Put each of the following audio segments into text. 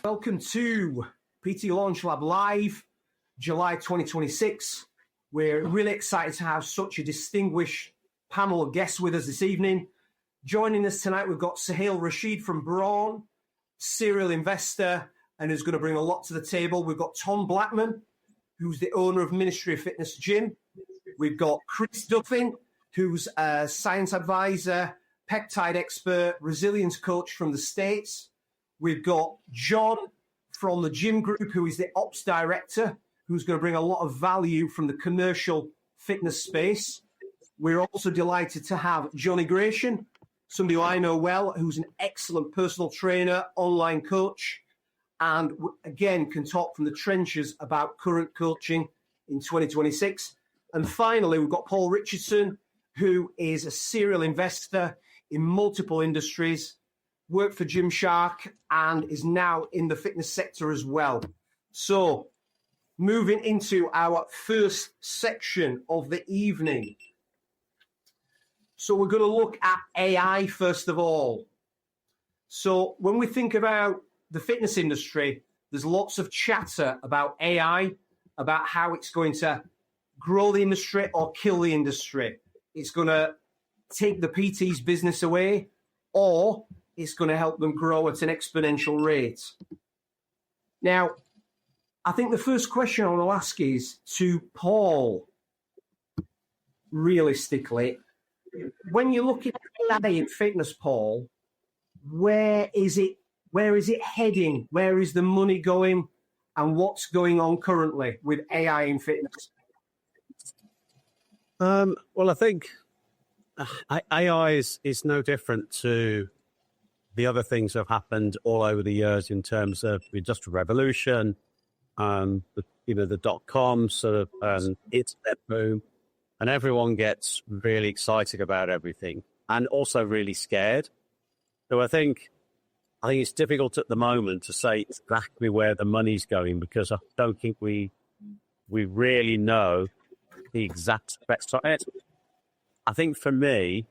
Welcome to PT Launch Lab Live, July 2026. We're really excited to have such a distinguished panel of guests with us this evening. Joining us tonight, we've got Sohail Rashid from Brawn, serial investor, and who's going to bring a lot to the table. We've got Tom Blackman, who's the owner of Ministry of Fitness Gym. We've got Chris Duffin, who's a science advisor, peptide expert, resilience coach from the States. We've got Jon from the Gym Group, who is the ops director, who's going to bring a lot of value from the commercial fitness space. We're also delighted to have Jonny Grayshon, somebody who I know well, who's an excellent personal trainer, online coach, and again can talk from the trenches about current coaching in 2026. And finally, we've got Paul Richardson, who is a serial investor in multiple industries, worked for Gymshark, and is now in the fitness sector as well. So, moving into our first section of the evening. So we're going to look at AI first of all. So when we think about the fitness industry, there's lots of chatter about AI, about how it's going to grow the industry or kill the industry. It's going to take the PT's business away, or it's going to help them grow at an exponential rate. Now, I think the first question I want to ask is to Paul, realistically, when you look at AI in fitness, Paul, where is it heading? Where is the money going? And what's going on currently with AI in fitness? Well, I think AI is no different to the other things that have happened all over the years in terms of the Industrial Revolution, the dot-com sort of internet boom, and everyone gets really excited about everything and also really scared. So I think it's difficult at the moment to say exactly where the money's going, because I don't think we really know the exact effects on it. I think for me,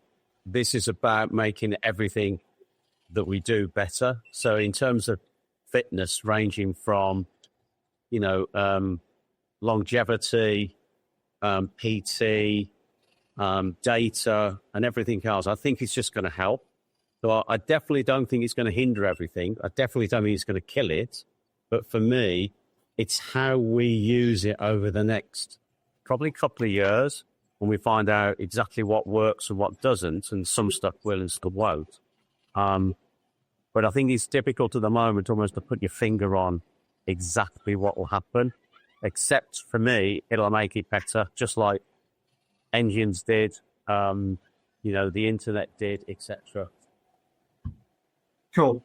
this is about making everything that we do better. So in terms of fitness, ranging from, longevity, PT, data, and everything else, I think it's just going to help. So I definitely don't think it's going to hinder everything. I definitely don't think it's going to kill it. But for me, it's how we use it over the next probably couple of years, when we find out exactly what works and what doesn't, and some stuff will and some won't. But I think it's difficult at the moment almost to put your finger on exactly what will happen, except for me, it'll make it better, just like engines did, the internet did, etc. Cool.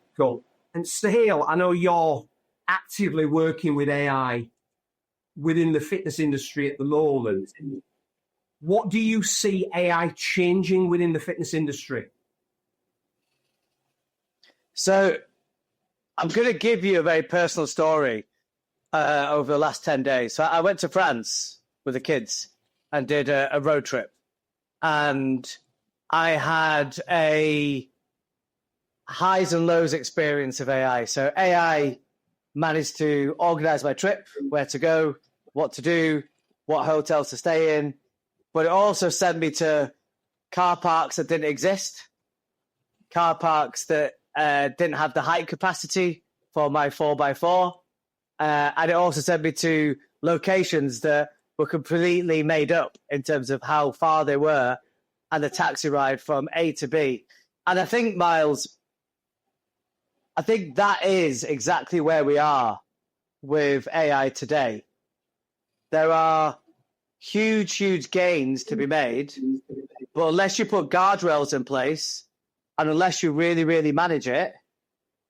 And Sohail, I know you're actively working with AI within the fitness industry at the moment. What do you see AI changing within the fitness industry? So I'm going to give you a very personal story over the last 10 days. So I went to France with the kids and did a road trip. And I had a highs and lows experience of AI. So AI managed to organize my trip, where to go, what to do, what hotels to stay in. But it also sent me to car parks that didn't exist, car parks that didn't have the height capacity for my 4x4. And it also sent me to locations that were completely made up in terms of how far they were and the taxi ride from A to B. And I think, Miles, that is exactly where we are with AI today. There are huge gains to be made, but unless you put guardrails in place, and unless you really manage it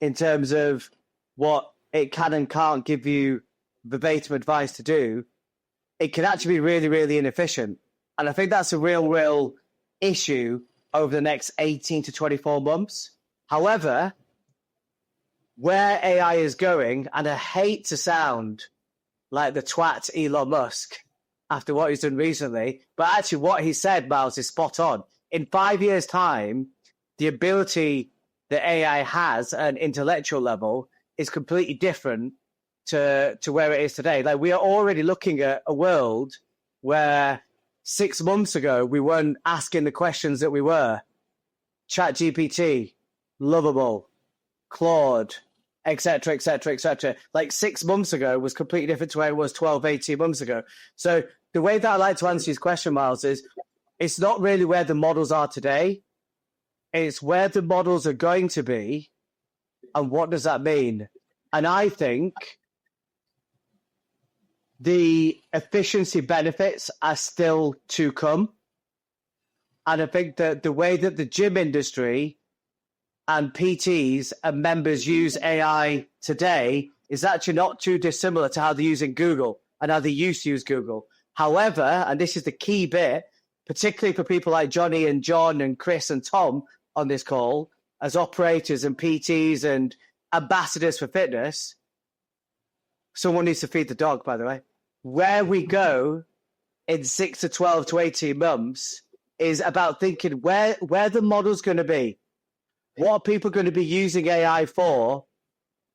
in terms of what it can and can't give you verbatim advice to do, it can actually be really inefficient. And I think that's a real issue over the next 18 to 24 months. However, where AI is going, and I hate to sound like the twat Elon Musk after what he's done recently, but actually what he said, Miles, is spot on. In 5 years' time, the ability that AI has at an intellectual level is completely different to where it is today. Like, we are already looking at a world where 6 months ago we weren't asking the questions that we were. ChatGPT, Lovable, Claude, etc., etc., etc. Like 6 months ago was completely different to where it was 12, 18 months ago. So the way that I like to answer his question, Miles, is it's not really where the models are today. It's where the models are going to be, and what does that mean? And I think the efficiency benefits are still to come. And I think that the way that the gym industry and PTs and members use AI today is actually not too dissimilar to how they're using Google and how they used to use Google. However, and this is the key bit, particularly for people like Jonny and John and Chris and Tom on this call, as operators and PTs and ambassadors for fitness, someone needs to feed the dog, by the way. Where we go in 6 to 12 to 18 months is about thinking where the model's going to be. What are people going to be using AI for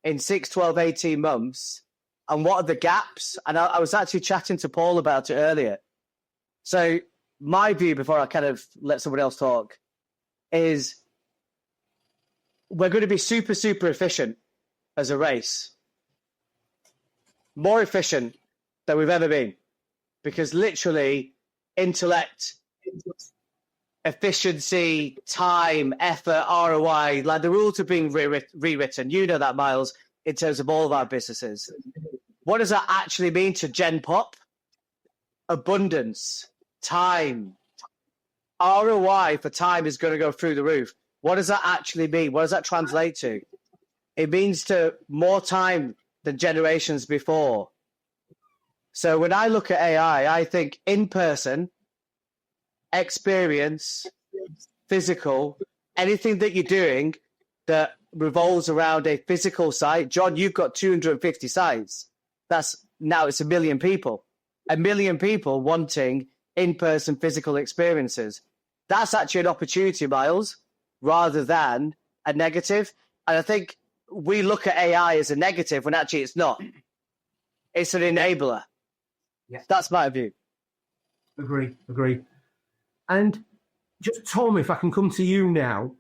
in 6, 12, 18 months? And what are the gaps? And I was actually chatting to Paul about it earlier. So my view, before I kind of let someone else talk, is we're going to be super, super efficient as a race. More efficient than we've ever been. Because literally, intellect, efficiency, time, effort, ROI, like the rules are being rewritten. You know that, Miles, in terms of all of our businesses. What does that actually mean to Gen Pop? Abundance, time. ROI for time is going to go through the roof. What does that actually mean? What does that translate to? It means to more time than generations before. So when I look at AI, I think in-person, experience, physical, anything that you're doing that revolves around a physical site. John, you've got 250 sites. Now it's 1 million people. 1 million people wanting in-person physical experiences. That's actually an opportunity, Miles, rather than a negative. And I think we look at AI as a negative when actually it's not. It's an enabler. Yeah. That's my view. Agree. And just, Tom, if I can come to you now,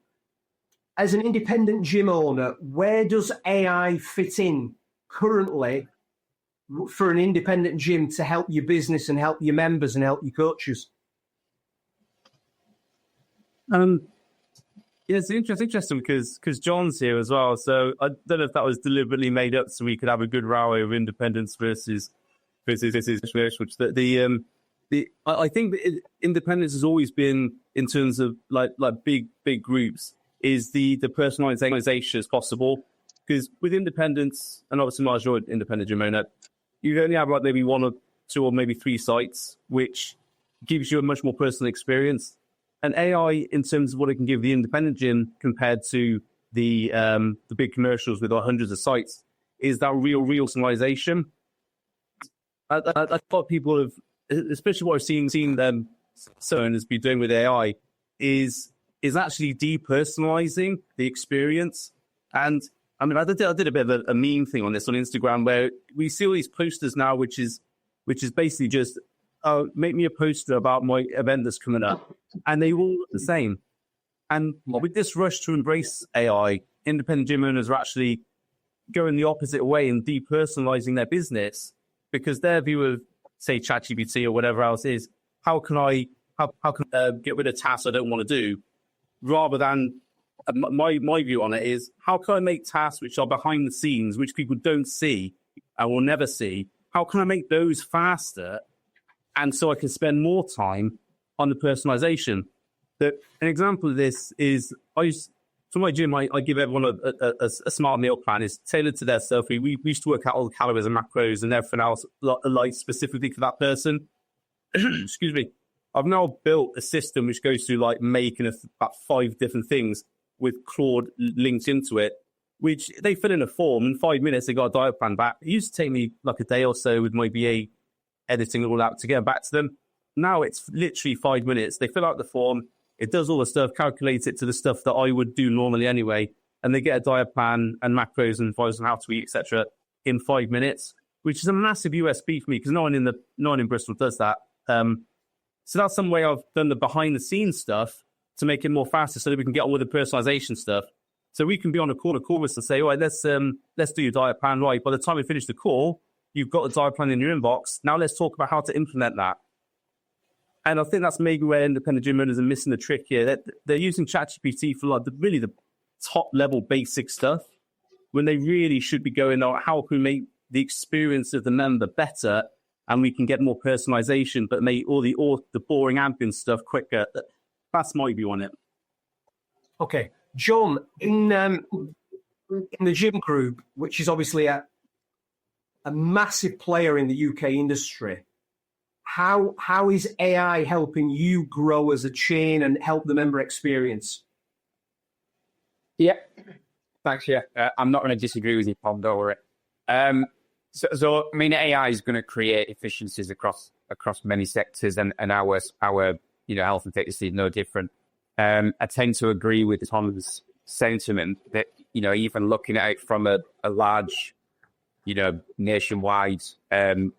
as an independent gym owner, where does AI fit in currently for an independent gym to help your business and help your members and help your coaches? Yeah, it's interesting because John's here as well. So I don't know if that was deliberately made up so we could have a good row over independence versus which I think that independence has always been, in terms of like big groups, is the personalization as possible. Because with independence, and obviously Mars, you're an independent gym owner, you only have like maybe 1 or 2 or maybe 3 sites, which gives you a much more personal experience. And AI, in terms of what it can give the independent gym compared to the big commercials with our hundreds of sites, is that real personalization. I thought people have, especially what I've seen them owners be doing with AI, is actually depersonalizing the experience. And I mean, I did a bit of a meme thing on this on Instagram where we see all these posters now, which is basically just, make me a poster about my event that's coming up, and they all look the same. And with this rush to embrace AI, independent gym owners are actually going the opposite way and depersonalizing their business, because their view of, say, ChatGPT or whatever else is, how can I get rid of tasks I don't want to do, rather than my view on it is, how can I make tasks which are behind the scenes, which people don't see and will never see, how can I make those faster, and so I can spend more time on the personalization? An example of this is, for my gym, I give everyone a smart meal plan. It's tailored to their stuff. We used to work out all the calories and macros and everything else like specifically for that person. Excuse me. I've now built a system which goes through like making about 5 different things with Claude linked into it, which they fill in a form. In 5 minutes, they got a diet plan back. It used to take me like a day or so with my BA editing it all out to get back to them. Now it's literally 5 minutes. They fill out the form. It does all the stuff, calculates it to the stuff that I would do normally anyway. and they get a diet plan and macros and advice on how to eat, etc., in 5 minutes, which is a massive USP for me because no one in Bristol does that. So that's some way I've done the behind the scenes stuff to make it more faster, so that we can get on with the personalization stuff. So we can be on a call with us and say, all right, let's do your diet plan. Right, by the time we finish the call, you've got the diet plan in your inbox. Now let's talk about how to implement that. And I think that's maybe where independent gym owners are missing the trick here. They're using ChatGPT for like the top level basic stuff, when they really should be going, oh, how can we make the experience of the member better, and we can get more personalization, but make all the boring admin stuff quicker. That's my view on it. Okay, Jon, in the gym group, which is obviously a massive player in the UK industry, how is AI helping you grow as a chain and help the member experience? Yeah, thanks. Yeah, I'm not going to disagree with you, Tom. Don't worry. So I mean, AI is going to create efficiencies across many sectors, and our health and fitness is no different. I tend to agree with Tom's sentiment that even looking at it from a large nationwide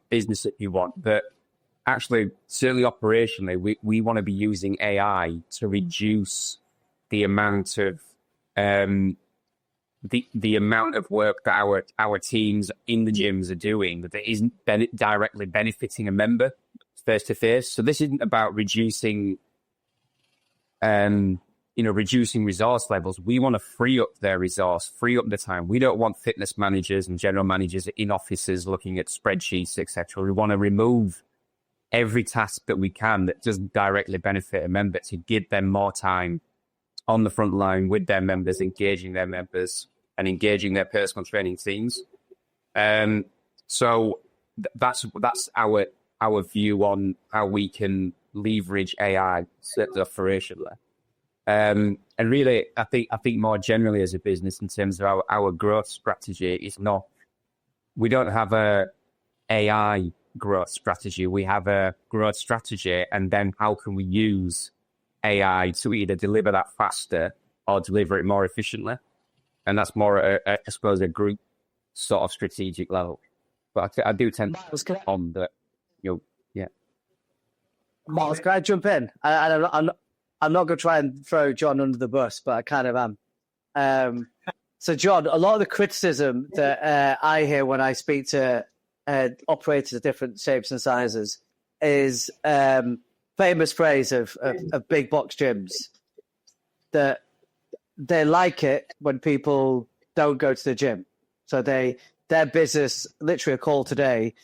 business that you want, that actually certainly operationally we want to be using AI to reduce the amount of the amount of work that our teams in the gyms are doing that isn't directly benefiting a member face to face. So this isn't about reducing resource levels. We want to free up their resource, free up the time. We don't want fitness managers and general managers in offices looking at spreadsheets, etc. We want to remove every task that we can that doesn't directly benefit a member, to give them more time on the front line with their members, engaging their members and engaging their personal training teams. So that's our view on how we can leverage AI operationally. And really, I think more generally as a business, in terms of our growth strategy, we don't have a AI growth strategy. We have a growth strategy, and then how can we use AI to either deliver that faster or deliver it more efficiently? And that's more, I suppose, a group sort of strategic level. But I do tend to on that. Yeah. Miles, can I jump in? I'm not going to try and throw Jon under the bus, but I kind of am. So, Jon, a lot of the criticism that I hear when I speak to operators of different shapes and sizes is famous phrase of big box gyms, that they like it when people don't go to the gym. So their business, literally a call today.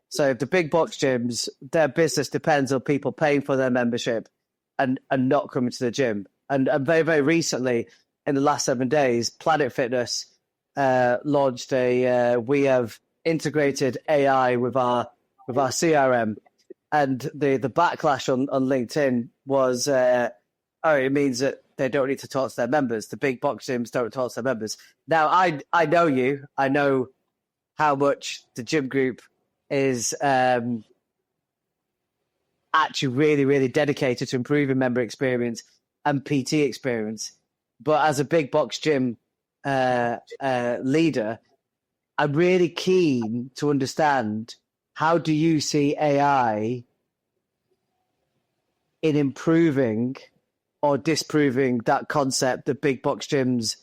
So the big box gyms, their business depends on people paying for their membership and not coming to the gym. And very, very recently, in the last 7 days, Planet Fitness launched we have integrated AI with our CRM, and the backlash on LinkedIn was, it means that they don't need to talk to their members. The big box gyms don't talk to their members. Now, I know you. I know how much the gym group is actually really, really dedicated to improving member experience and PT experience. But as a big box gym leader, I'm really keen to understand, how do you see AI in improving or disproving that concept that big box gyms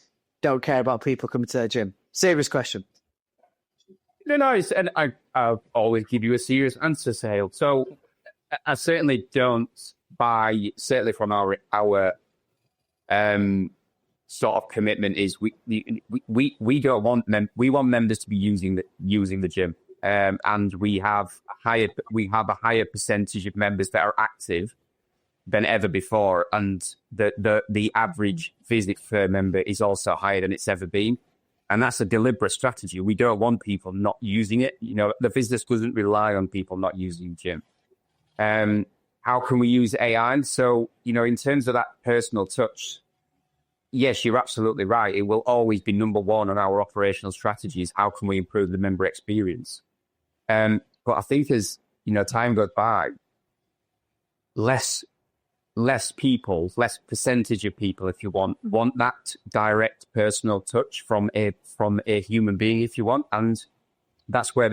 don't care about people coming to their gym? Serious question. No, and I'll always give you a serious answer, Sohail. So I certainly don't buy, certainly from our sort of commitment is we don't want we want members to be using the gym, and we have a higher percentage of members that are active than ever before, and the average visit per member is also higher than it's ever been. And that's a deliberate strategy. We don't want people not using it. The business doesn't rely on people not using the gym. How can we use AI? So, in terms of that personal touch, yes, you're absolutely right. It will always be number one on our operational strategies. How can we improve the member experience? But I think as, time goes by, less less percentage of people, if you want that direct personal touch from a human being, if you want, and that's where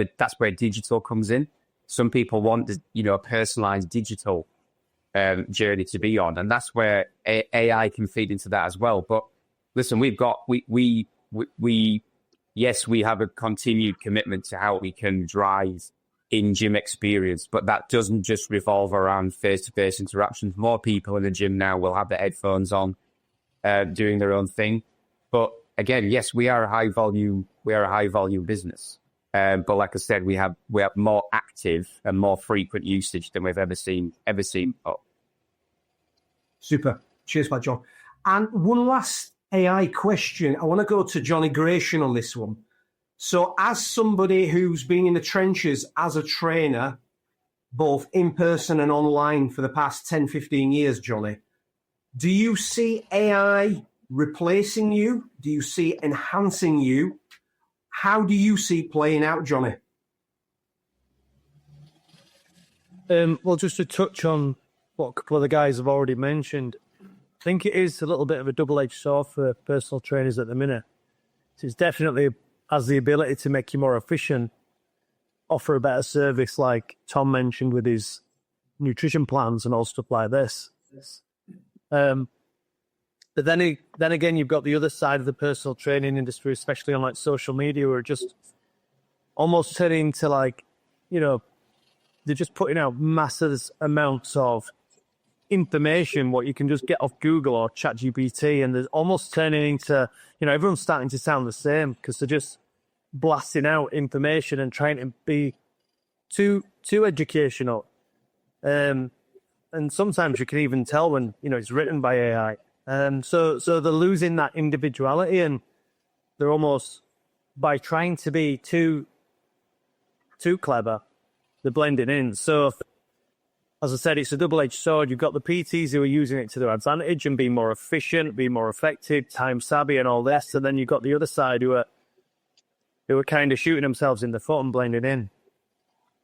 digital comes in. Some people want a personalized digital journey to be on, and that's where AI can feed into that as well. But listen, we have a continued commitment to how we can drive in-gym experience, but that doesn't just revolve around face-to-face interactions. More people in the gym now will have their headphones on, doing their own thing. But again, yes, we are a high volume business. But like I said, we have more active and more frequent usage than we've ever seen. Super. Cheers, for that, John. And one last AI question. I want to go to Jonny Grayshon on this one. So as somebody who's been in the trenches as a trainer, both in person and online for the past 10, 15 years, Jonny, do you see AI replacing you? Do you see it enhancing you? How do you see it playing out, Jonny? Well, just to touch on what a couple of the guys have already mentioned, I think it is a little bit of a double-edged sword for personal trainers at the minute. It's definitely has the ability to make you more efficient, offer a better service like Tom mentioned with his nutrition plans and all stuff like this. But then again, you've got the other side of the personal training industry, especially on like social media, who are just almost turning into they're just putting out massive amounts of information, what you can just get off Google or ChatGPT, and they're almost turning into, everyone's starting to sound the same because they're just blasting out information and trying to be too educational. And sometimes you can even tell when, it's written by AI. So they're losing that individuality, and they're almost, by trying to be too clever, they're blending in. So, as I said, it's a double-edged sword. You've got the PTs who are using it to their advantage and being more efficient, being more effective, time-savvy and all this. And then you've got the other side who are kind of shooting themselves in the foot and blending in.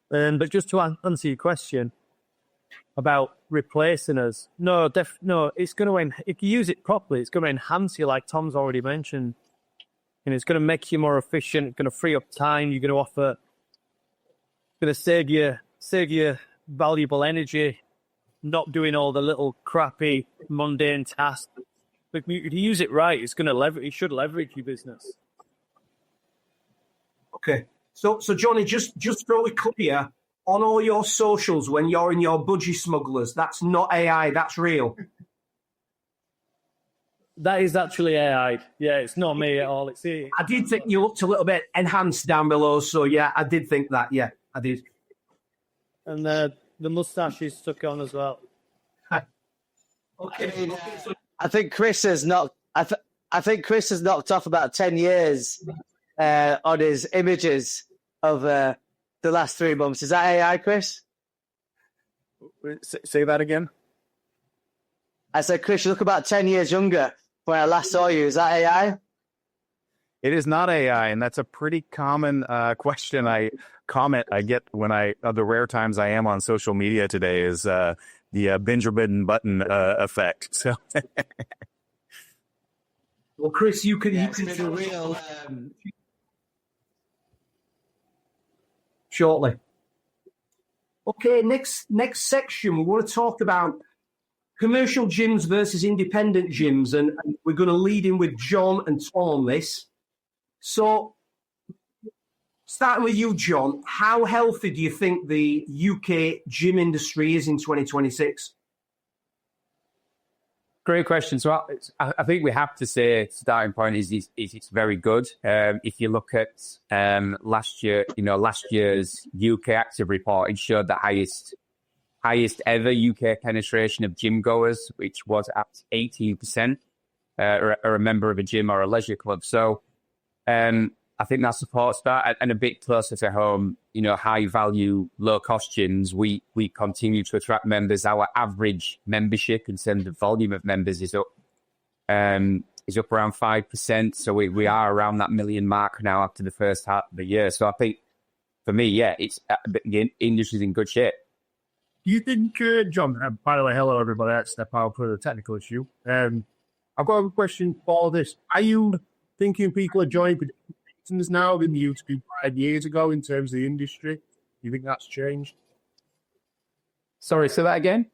But just to answer your question about replacing us, no, it's going to, if you use it properly, it's going to enhance you, like Tom's already mentioned. And it's going to make you more efficient. It's going to free up time. You're going to save you valuable energy, not doing all the little crappy, mundane tasks. But if you use it right, it's going to it should leverage your business. Okay. So Jonny, just so we're clear, on all your socials, when you're in your budgie smugglers, that's not AI, that's real. That is actually AI. Yeah, it's not me at all. It's AI. I did think you looked a little bit enhanced down below, so yeah, I did think that. Yeah, I did. And the mustache is stuck on as well. Okay. I think Chris has knocked. I think Chris has knocked off about 10 years on his images of the last 3 months. Is that AI, Chris? Say that again. I said, Chris, you look about 10 years younger when I last saw you. Is that AI? It is not AI, and that's a pretty common question I get when the rare times I am on social media today is the Benjamin Button effect. So, well, Chris, you can It's a real. shortly. Okay, next section, we want to talk about commercial gyms versus independent gyms, and we're going to lead in with John and Tom on this. So, starting with you, John, how healthy do you think the UK gym industry is in 2026? Great question. So I think we have to say starting point is it's very good. If you look at last year's UK active report, it showed the highest ever UK penetration of gym goers, which was at 18%, or a member of a gym or a leisure club. So I think that supports that. And a bit closer to home, high value, low cost gyms, we continue to attract members. Our average membership in terms of volume of members is up around 5%. So we are around that million mark now after the first half of the year. So I think for me, yeah, it's the industry's in good shape. Do you think, John, by the way, hello everybody, that's step out for the technical issue. I've got a question for this. Are you thinking people are joining for different reasons now than you used to be 5 years ago in terms of the industry? Do you think that's changed? Sorry, say that again?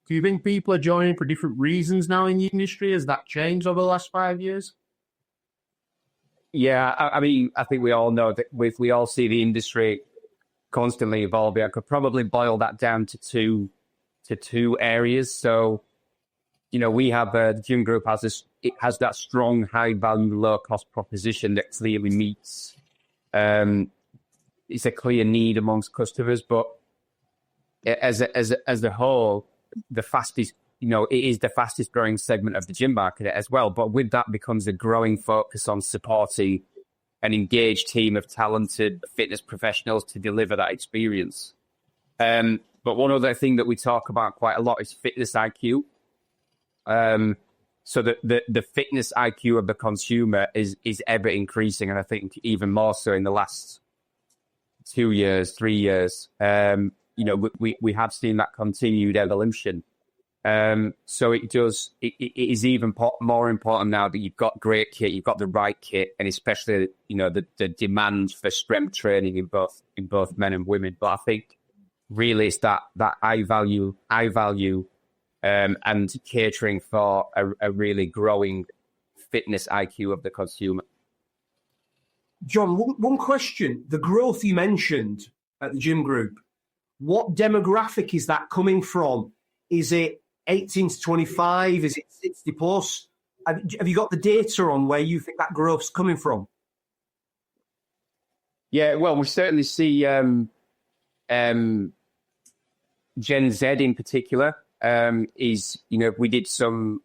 Do you think people are joining for different reasons now in the industry? Has that changed over the last 5 years? Yeah, I mean, I think we all know that we all see the industry constantly evolving. I could probably boil that down to two areas. So, you know, we have the gym group it has that strong, high value, low cost proposition that clearly meets. It's a clear need amongst customers, but as a whole, the fastest, you know, it is the fastest growing segment of the gym market as well. But with that becomes a growing focus on supporting an engaged team of talented fitness professionals to deliver that experience. But one other thing that we talk about quite a lot is fitness IQ. So the fitness IQ of the consumer is ever increasing, and I think even more so in the last 2 years, 3 years. You know, we have seen that continued evolution. So it is even more important now that you've got great kit, you've got the right kit, and especially, you know, the demand for strength training in both men and women. But I think really it's that I value, and catering for a really growing fitness IQ of the consumer. John, one question. The growth you mentioned at the gym group, what demographic is that coming from? Is it 18 to 25? Is it 60 plus? Have you got the data on where you think that growth's coming from? Yeah, well, we certainly see Gen Z in particular. Is, you know, we did some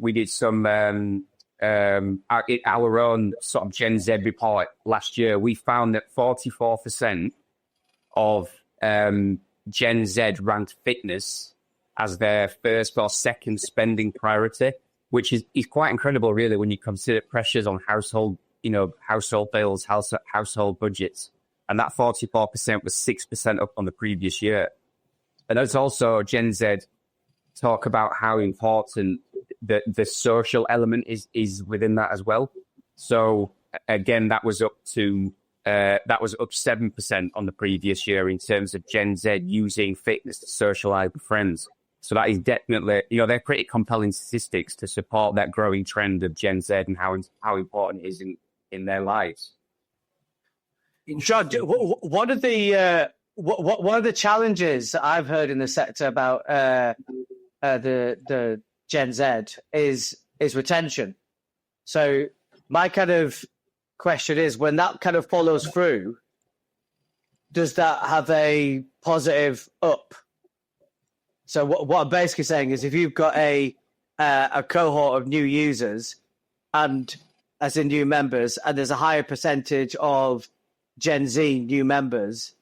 our own sort of Gen Z report last year. We found that 44% of Gen Z ranked fitness as their first or second spending priority, which is quite incredible, really, when you consider pressures on household bills, household budgets. And that 44% was 6% up on the previous year. And there's also Gen Z talk about how important the social element is within that as well. So again, that was up 7% on the previous year in terms of Gen Z using fitness to socialize with friends. So that is definitely, you know, they're pretty compelling statistics to support that growing trend of Gen Z and how important it is in their lives. John, one of the challenges I've heard in the sector about the Gen Z is retention. So my kind of question is, when that kind of follows through, does that have a positive up? So what I'm basically saying is, if you've got a cohort of new users, and as in new members, and there's a higher percentage of Gen Z new members,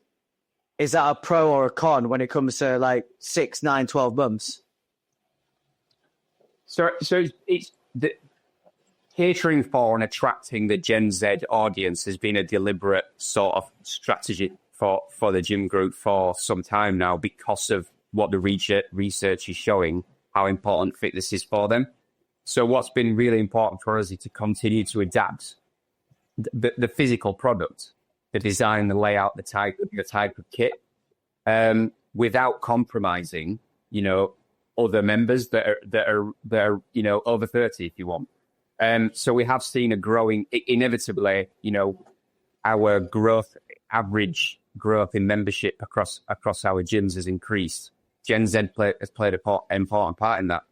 is that a pro or a con when it comes to like 6, 9, 12 months? So it's the catering for and attracting the Gen Z audience has been a deliberate sort of strategy for the gym group for some time now, because of what the research is showing, how important fitness is for them. So what's been really important for us is to continue to adapt the physical product, the design, the layout, the type of kit, without compromising, you know, other members that are you know, over 30, if you want. So we have seen a growing, inevitably, you know, our average growth in membership across our gyms has increased. Gen Z has played an important part in that.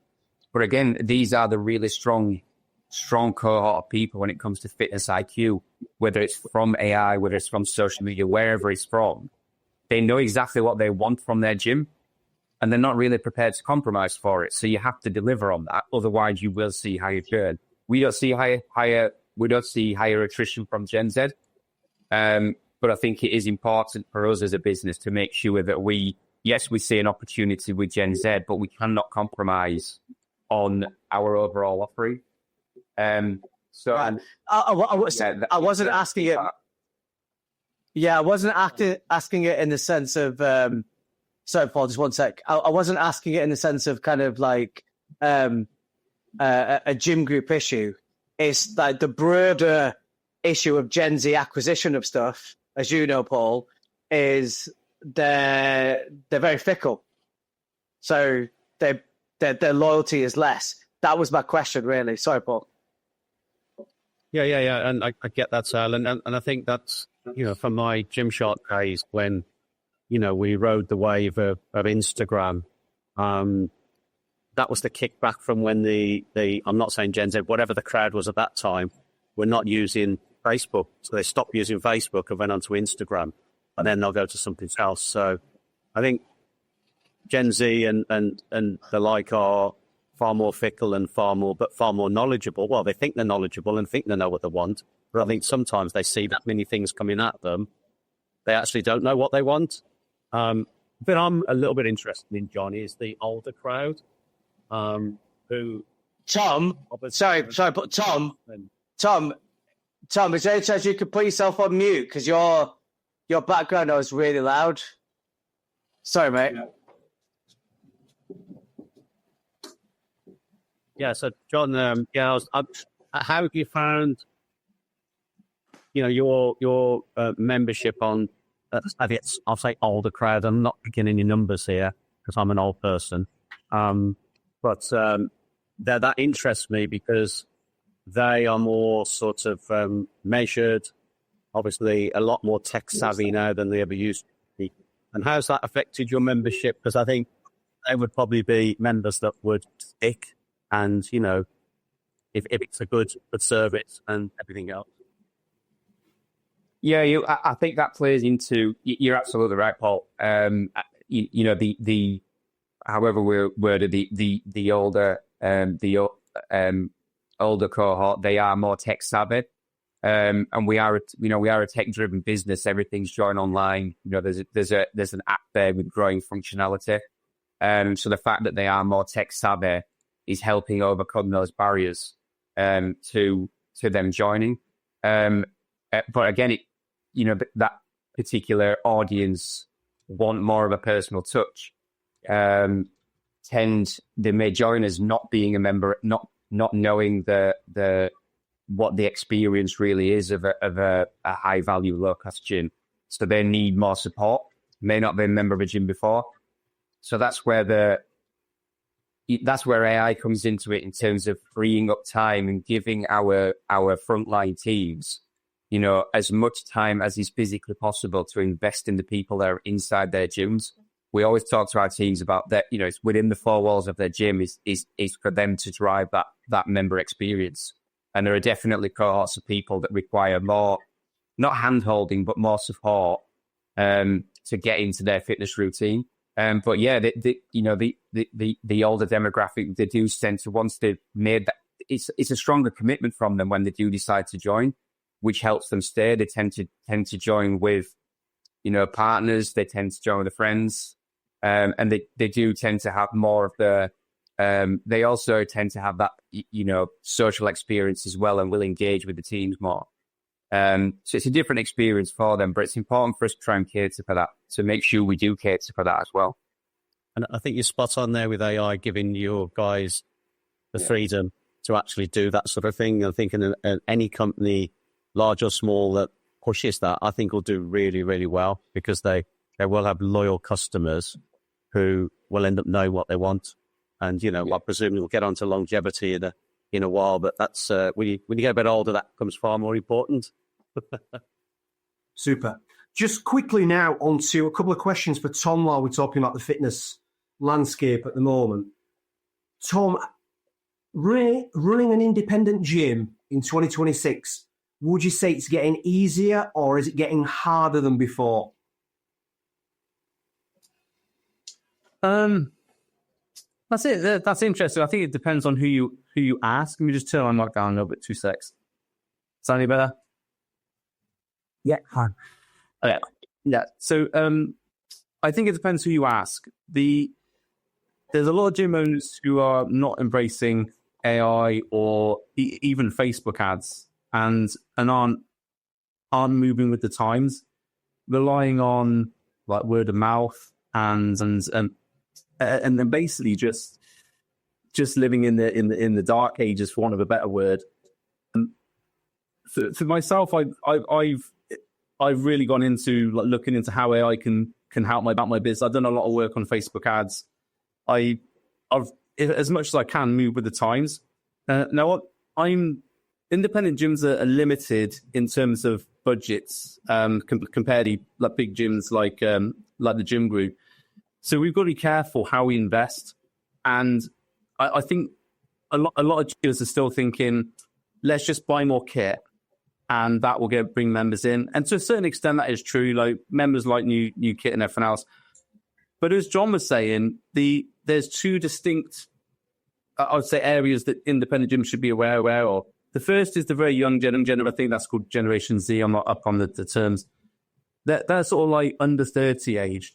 But again, these are the really strong cohort of people when it comes to fitness IQ, whether it's from AI, whether it's from social media, wherever it's from. They know exactly what they want from their gym, and they're not really prepared to compromise for it. So you have to deliver on that. Otherwise, you will see higher churn. We don't see higher attrition from Gen Z. But I think it is important for us as a business to make sure that we see an opportunity with Gen Z, but we cannot compromise on our overall offering. I wasn't asking it. Yeah, I wasn't asking it in the sense of sorry, Paul, just one sec. I wasn't asking it in the sense of kind of like a gym group issue. It's like the broader issue of Gen Z acquisition of stuff, as you know, Paul, is they're very fickle. So their loyalty is less. That was my question, really. Sorry, Paul. Yeah. And I get that, Sal. And I think that's, from my Gymshark days when, we rode the wave of Instagram. That was the kickback from when the I'm not saying Gen Z, whatever the crowd was at that time, were not using Facebook. So they stopped using Facebook and went onto Instagram, and then they'll go to something else. So I think Gen Z and the like are far more fickle and far more knowledgeable. Well, they think they're knowledgeable and think they know what they want. But I think sometimes they see that many things coming at them. They actually don't know what they want. But I'm a little bit interested in, Johnny, is the older crowd. Who Tom, sorry, but Tom, is there any chance you could put yourself on mute because your background noise is really loud? Sorry, mate. Yeah, so John, how have you found, your membership on? I'll say older crowd. I'm not beginning your numbers here because I'm an old person. But that interests me because they are more sort of measured, obviously a lot more tech savvy now than they ever used to be. And how's that affected your membership? Because I think they would probably be members that would stick and, if it's a good service and everything else. Yeah, I think that plays into, you're absolutely right, Paul. The however we're worded, the older older cohort, they are more tech savvy, and we are a tech driven business. Everything's joined online. There's an app there with growing functionality. So the fact that they are more tech savvy is helping overcome those barriers to them joining. But again, that particular audience want more of a personal touch. They may join us not being a member, not knowing what the experience really is of a high value, low cost gym. So they need more support. May not be a member of a gym before. So that's where AI comes into it in terms of freeing up time and giving our frontline teams, as much time as is physically possible to invest in the people that are inside their gyms. We always talk to our teams about that, it's within the four walls of their gym is for them to drive that member experience. And there are definitely cohorts of people that require more, not hand-holding, but more support to get into their fitness routine. But yeah, the older demographic, they do tend to, once they've made that, it's a stronger commitment from them when they do decide to join, which helps them stay. They tend to join with, partners. They tend to join with their friends. And they do tend to have more of the, they also tend to have that, social experience as well and will engage with the teams more. So it's a different experience for them, but it's important for us to try and cater for that, to make sure we do cater for that as well. And I think you're spot on there with AI giving your guys the freedom to actually do that sort of thing. I think in any company, large or small, that pushes that, I think will do really, really well because they will have loyal customers who will end up knowing what they want. And, I presume we'll get onto longevity in a while, but that's when you get a bit older, that becomes far more important. Super. Just quickly now onto a couple of questions for Tom while we're talking about the fitness landscape at the moment. Tom, running an independent gym in 2026, would you say it's getting easier or is it getting harder than before? That's it. That's interesting. I think it depends on who you ask. Let me just turn my mic down a little bit. 2 secs. Is that any better? Yeah. Fine. Okay. Yeah. So I think it depends who you ask. There's a lot of gym owners who are not embracing AI or even Facebook ads and aren't moving with the times, relying on like word of mouth and then basically just living in the dark ages, for want of a better word. And for myself, I've really gone into like looking into how AI can help my business. I've done a lot of work on Facebook ads. I've as much as I can move with the times. Now, independent gyms are limited in terms of budgets compared to like big gyms like the gym group. So we've got to be careful how we invest. And I think a lot of gyms are still thinking, let's just buy more kit, and that will bring members in. And to a certain extent, that is true. Like members like new kit and everything else. But as Jon was saying, there's two distinct, I would say, areas that independent gyms should be aware of. The first is the very young generation. I think that's called Generation Z. I'm not up on the terms. They're sort of like under 30 age.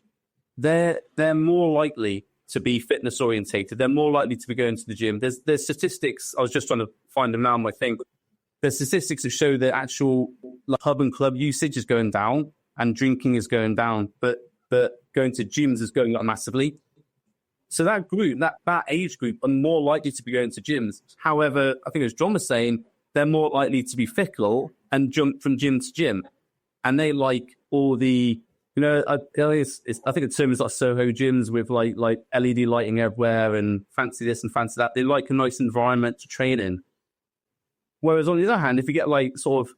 They're more likely to be fitness orientated. They're more likely to be going to the gym. There's statistics. I was just trying to find them now on my thing. There's statistics that show that actual like, hub and club usage is going down and drinking is going down, but going to gyms is going up massively. So that group, that age group, are more likely to be going to gyms. However, I think as Jon was saying, they're more likely to be fickle and jump from gym to gym. And they like all the, I think the term is like Soho gyms with like LED lighting everywhere and fancy this and fancy that. They like a nice environment to train in. Whereas on the other hand, if you get like sort of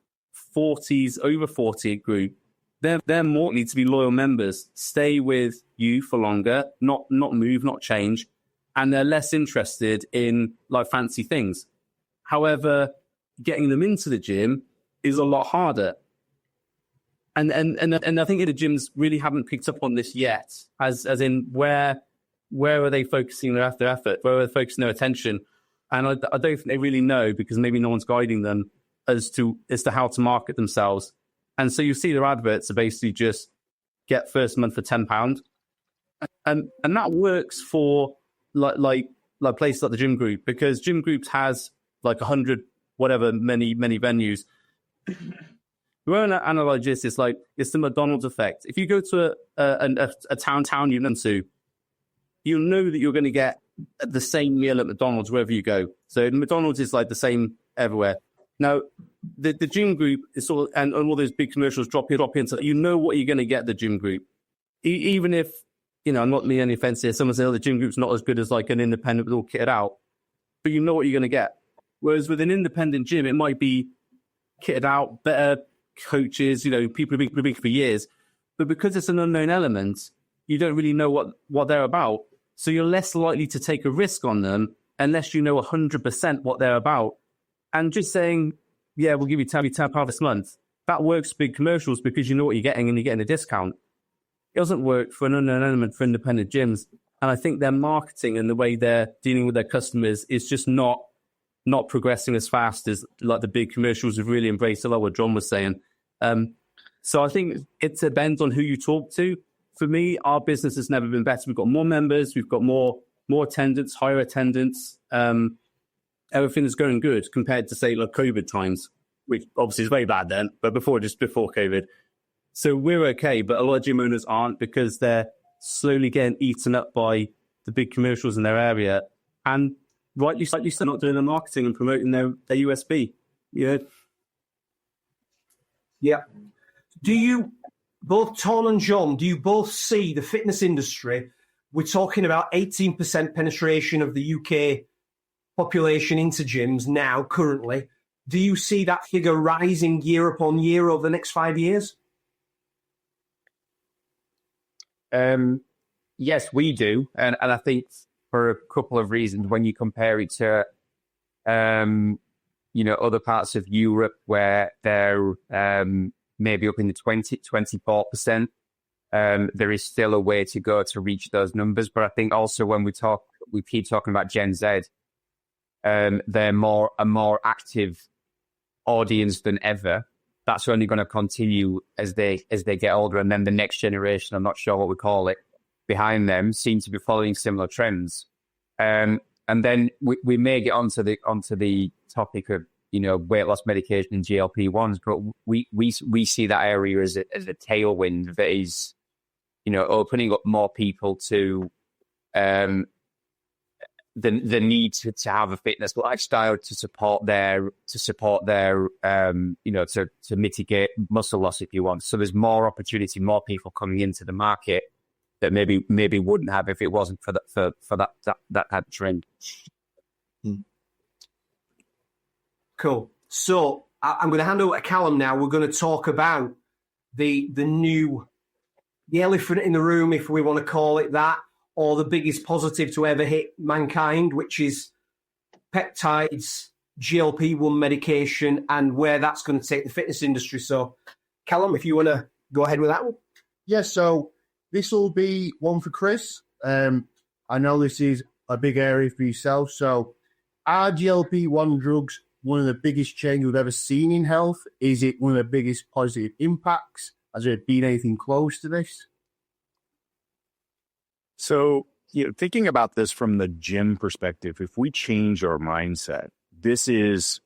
40s, over 40 group, they're more likely to be loyal members, stay with you for longer, not move, not change, and they're less interested in like fancy things. However, getting them into the gym is a lot harder. And I think the gyms really haven't picked up on this yet, as in where are they focusing their effort, where are they focusing their attention? And I don't think they really know, because maybe no one's guiding them as to how to market themselves. And so you see their adverts are basically just get first month for £10. And that works for like places like the gym group, because gym groups has like 100, whatever, many venues. We won't analyze this. It's the McDonald's effect. If you go to a town you've been to, you'll know that you're going to get the same meal at McDonald's wherever you go. So McDonald's is like the same everywhere. Now, the gym group is sort of, and all those big commercials drop in, so you know what you're going to get at the gym group. Even if, I'm not being any offense here, someone says, the gym group's not as good as like an independent all kitted out, but you know what you're going to get. Whereas with an independent gym, it might be kitted out, better coaches, people who've been for years, but because it's an unknown element, you don't really know what they're about. So you're less likely to take a risk on them unless you know 100% what they're about. And just saying, yeah, we'll give you £10 this month, that works for big commercials because you know what you're getting and you're getting a discount. It doesn't work for an unknown element for independent gyms. And I think their marketing and the way they're dealing with their customers is just not progressing as fast as like the big commercials have really embraced a lot what Jon was saying. So I think it depends on who you talk to. For me, our business has never been better. We've got more members, we've got more attendance, higher attendance. Everything is going good compared to, say, like COVID times, which obviously is very bad then, but before COVID. So we're okay, but a lot of gym owners aren't, because they're slowly getting eaten up by the big commercials in their area. And rightly so, not doing the marketing and promoting their USP. Yeah. Yeah. Do you, both Tom and Jon, do you both see the fitness industry? We're talking about 18% penetration of the UK population into gyms now, currently. Do you see that figure rising year upon year over the next 5 years? Yes, we do. And I think for a couple of reasons, when you compare it to, other parts of Europe where they're maybe up in the 24%, there is still a way to go to reach those numbers. But I think also when we keep talking about Gen Z, they're a more active audience than ever. That's only going to continue as they get older, and then the next generation, I'm not sure what we call it, behind them seem to be following similar trends. And then we may get onto the topic of weight loss medication and GLP-1s, but we see that area as a tailwind that is opening up more people to the need to have a fitness lifestyle to support their to mitigate muscle loss, if you want. So there's more opportunity, more people coming into the market that maybe wouldn't have if it wasn't for that type of trend. Cool. So I'm going to hand over to Callum now. We're going to talk about the elephant in the room, if we want to call it that, or the biggest positive to ever hit mankind, which is peptides, GLP-1 medication, and where that's going to take the fitness industry. So, Callum, if you want to go ahead with that one. Yeah, so this will be one for Chris. I know this is a big area for yourself. So are GLP-1 drugs one of the biggest changes we've ever seen in health? Is it one of the biggest positive impacts? Has there been anything close to this? So, thinking about this from the gym perspective, if we change our mindset, this is,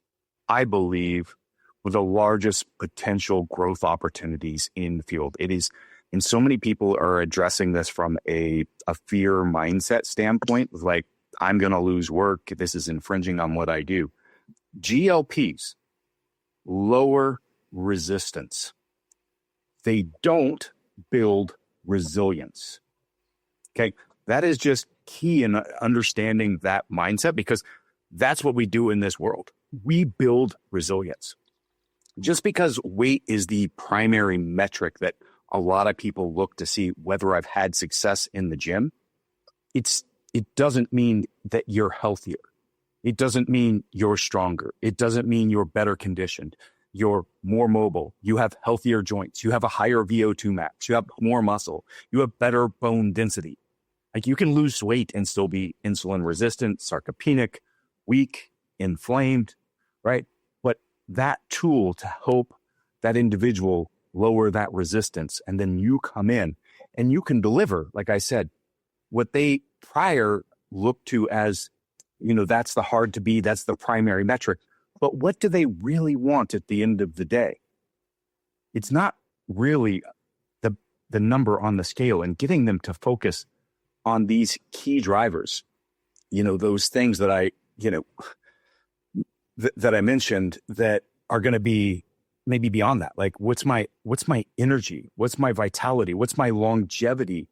I believe, one of the largest potential growth opportunities in the field. It is, and so many people are addressing this from a fear mindset standpoint, like, I'm going to lose work. This is infringing on what I do. GLPs lower resistance. They don't build resilience. Okay, that is just key in understanding that mindset, because that's what we do in this world. We build resilience. Just because weight is the primary metric that a lot of people look to see whether I've had success in the gym, it doesn't mean that you're healthier. It doesn't mean you're stronger. It doesn't mean you're better conditioned. You're more mobile. You have healthier joints. You have a higher VO2 max. You have more muscle. You have better bone density. Like, you can lose weight and still be insulin resistant, sarcopenic, weak, inflamed, right? But that tool to help that individual lower that resistance, and then you come in and you can deliver, like I said, what they prior looked to as, that's the hard to be, that's the primary metric. But what do they really want at the end of the day? It's not really the number on the scale, and getting them to focus on these key drivers, those things that I mentioned that are going to be maybe beyond that. Like, what's my energy? What's my vitality? What's my longevity?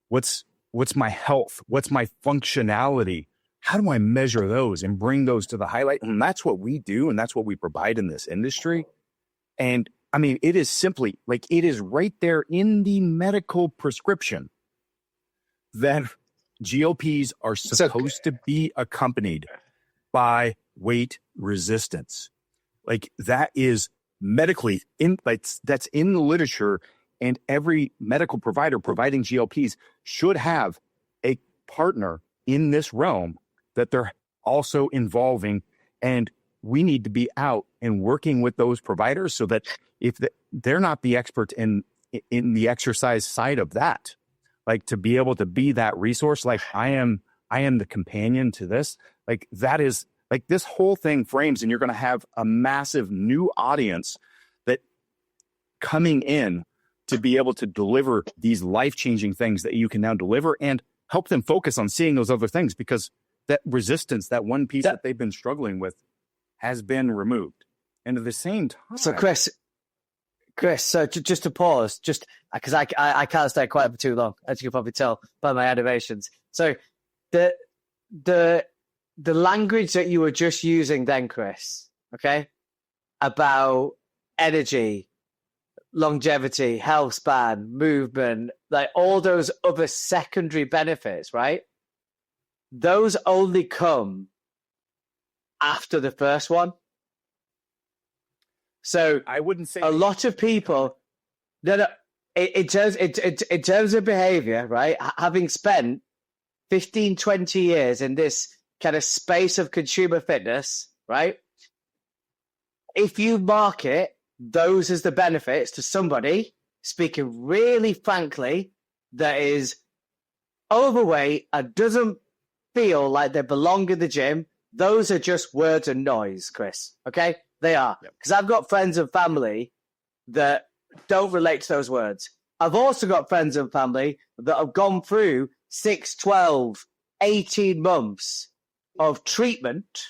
What's my health? What's my functionality? How do I measure those and bring those to the highlight? And that's what we do, and that's what we provide in this industry. And I mean, it is simply like, it is right there in the medical prescription that GLPs are supposed to be accompanied by weight resistance. Like, that is medically that's in the literature, and every medical provider providing GLPs should have a partner in this realm that they're also involving. And we need to be out and working with those providers so that if they're not the expert in the exercise side of that, like, to be able to be that resource, like I am the companion to this, like, that is like, this whole thing frames, and you're going to have a massive new audience that coming in to be able to deliver these life-changing things that you can now deliver, and help them focus on seeing those other things, because that resistance, that one piece that they've been struggling with, has been removed. And at the same time, so Chris, so just to pause, just because I can't stay quiet for too long, as you can probably tell by my animations. So the language that you were just using then, Chris, okay, about energy, longevity, health span, movement, like all those other secondary benefits, right? Those only come after the first one. So I wouldn't say a lot of people, in terms of behavior, right? Having spent 15, 20 years in this kind of space of consumer fitness, right? If you market those as the benefits to somebody, speaking really frankly, that is overweight and doesn't feel like they belong in the gym, those are just words and noise, Chris. Okay? They are. Because I've got friends and family that don't relate to those words. I've also got friends and family that have gone through 6, 12, 18 months of treatment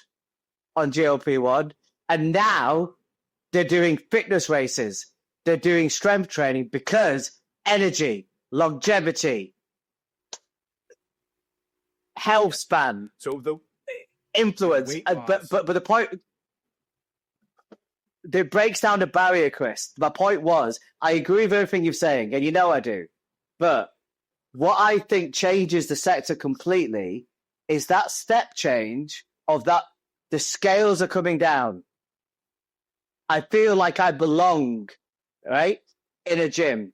on GLP-1, and now they're doing fitness races. They're doing strength training because energy, longevity, health span, So the influence. weight But loss. the point, it breaks down the barrier, Chris. My point was, I agree with everything you're saying, and you know I do. But what I think changes the sector completely is that step change of that the scales are coming down. I feel like I belong, right, in a gym.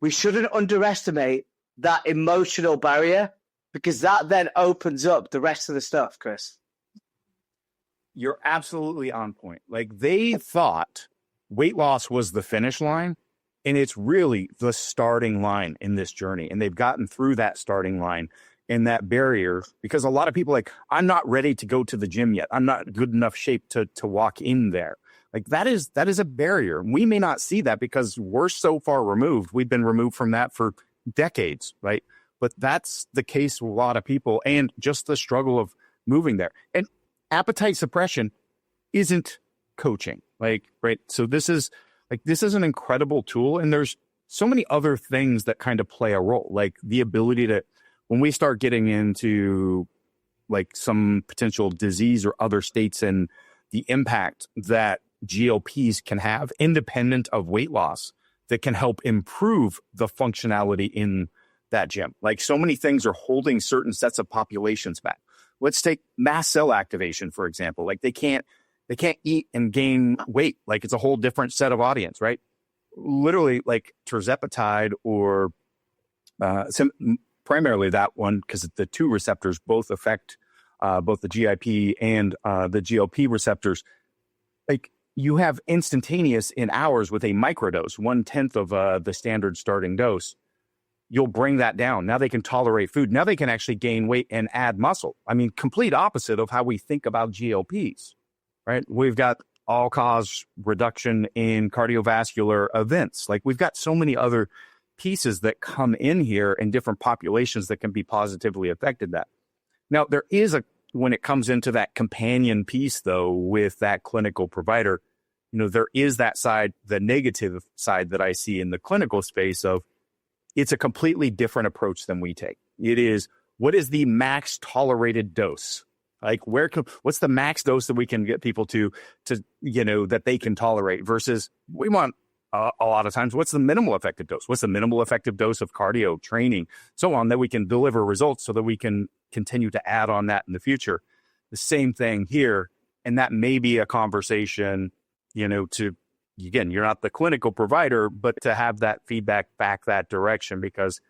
We shouldn't underestimate that emotional barrier because that then opens up the rest of the stuff, Chris. You're absolutely on point. Like, they thought weight loss was the finish line, and it's really the starting line in this journey. And they've gotten through that starting line and that barrier because a lot of people I'm not ready to go to the gym yet. I'm not good enough shape to walk in there. Like, that is a barrier. We may not see that because we're so far removed. We've been removed from that for decades, right? But that's the case with a lot of people, and just the struggle of moving there. And appetite suppression isn't coaching, right? So this is an incredible tool, and there's so many other things that kind of play a role, like the ability to, when we start getting into like some potential disease or other states and the impact that GLPs can have independent of weight loss that can help improve the functionality in that gym. Like, so many things are holding certain sets of populations back. Let's take mast cell activation, for example. Like, they can't eat and gain weight. Like, it's a whole different set of audience, right? Literally, like tirzepatide or primarily that one, because the two receptors both affect both the GIP and the GLP receptors. Like, you have instantaneous in hours with a microdose, 1/10 of the standard starting dose. You'll bring that down. Now they can tolerate food. Now they can actually gain weight and add muscle. I mean, complete opposite of how we think about GLPs, right? We've got all-cause reduction in cardiovascular events. Like, we've got so many other pieces that come in here in different populations that can be positively affected that. Now, there is when it comes into that companion piece, though, with that clinical provider, there is that side, the negative side that I see in the clinical space of, it's a completely different approach than we take. It is, what is the max tolerated dose? Like, what's the max dose that we can get people to that they can tolerate versus we want a lot of times, what's the minimal effective dose? What's the minimal effective dose of cardio training, so on, that we can deliver results so that we can continue to add on that in the future. The same thing here. And that may be a conversation, again, you're not the clinical provider, but to have that feedback back that direction, because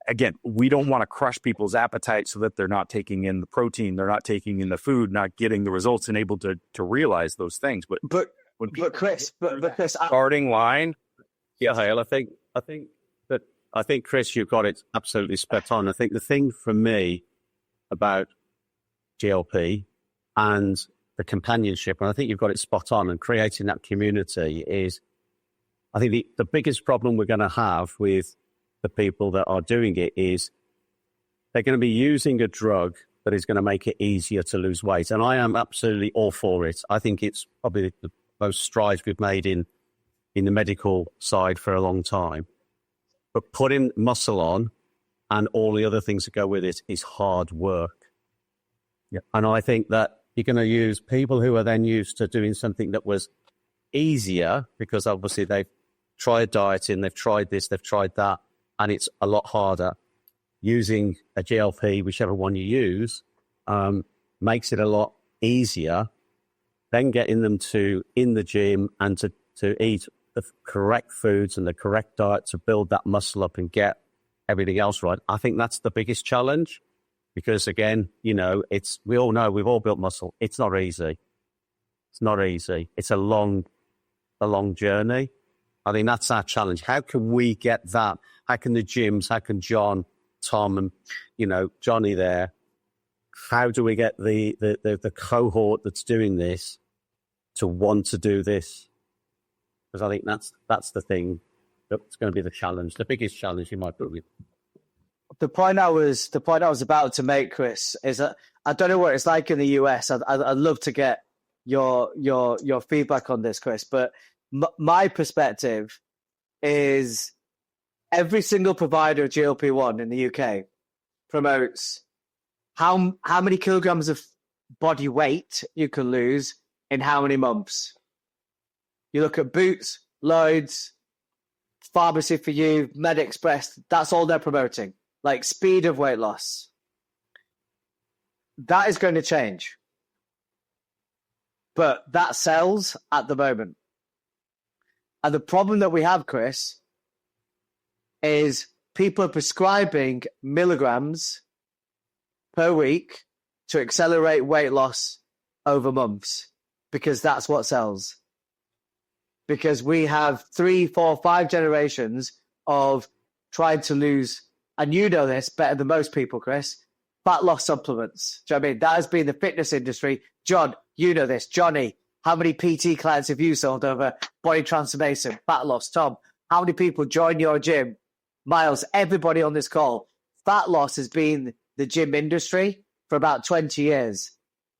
again, we don't want to crush people's appetite so that they're not taking in the protein, they're not taking in the food, not getting the results and able to realize those things. But Chris, starting line, Sohail, I think Chris, you've got it absolutely spot on. I think the thing for me about GLP and the companionship, and I think you've got it spot on, and creating that community is, I think the biggest problem we're going to have with the people that are doing it is they're going to be using a drug that is going to make it easier to lose weight. And I am absolutely all for it. I think it's probably the most strides we've made in the medical side for a long time. But putting muscle on and all the other things that go with it is hard work. Yeah. And I think that you're going to use people who are then used to doing something that was easier, because obviously they've tried dieting, they've tried this, they've tried that, and it's a lot harder. Using a GLP, whichever one you use, makes it a lot easier. Then getting them to, in the gym, and to eat the correct foods and the correct diet to build that muscle up and get everything else right. I think that's the biggest challenge, because again, we all know we've all built muscle. It's not easy. It's not easy. It's a long journey. I think that's our challenge. How can we get that? How can the gyms, how can Jon, Tom, and, Jonny there, how do we get the cohort that's doing this to want to do this? Because I think that's the thing It's going to be the challenge, the biggest challenge in my opinion. The point I was about to make, Chris, is that I don't know what it's like in the US. I'd love to get your feedback on this, Chris. But my perspective is every single provider of GLP-1 in the UK promotes how many kilograms of body weight you can lose in how many months. You look at Boots, Lloyd's, Pharmacy for You, MedExpress. That's all they're promoting. Like speed of weight loss. That is going to change. But that sells at the moment. And the problem that we have, Chris, is people are prescribing milligrams per week to accelerate weight loss over months because that's what sells. Because we have 3, 4, 5 generations of trying to lose, and you know this better than most people, Chris, fat loss supplements. Do you know what I mean? That has been the fitness industry. John, you know this. Johnny, how many PT clients have you sold over body transformation, fat loss? Tom, how many people join your gym? Miles, everybody on this call. Fat loss has been the gym industry for about 20 years.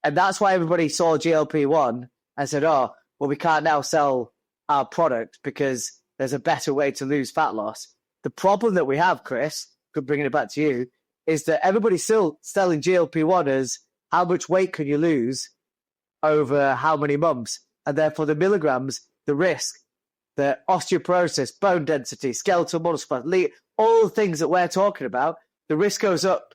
And that's why everybody saw GLP-1 and said, oh, well, we can't now sell our product because there's a better way to lose fat loss. The problem that we have, Chris, could bring it back to you, is that everybody's still selling GLP-1 as how much weight can you lose over how many months? And therefore the milligrams, the risk, the osteoporosis, bone density, skeletal muscle spasm, all the things that we're talking about, the risk goes up,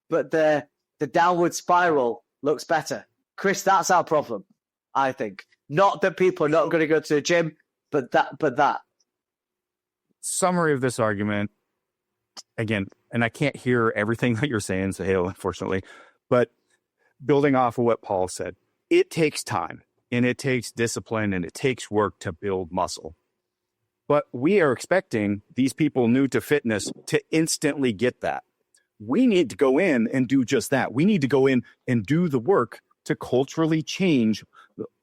but the downward spiral looks better. Chris, that's our problem, I think. Not that people are not going to go to the gym, but that. Summary of this argument, again, and I can't hear everything that you're saying, Sohail, unfortunately, but building off of what Paul said, it takes time and it takes discipline and it takes work to build muscle. But we are expecting these people new to fitness to instantly get that. We need to go in and do just that. We need to go in and do the work to culturally change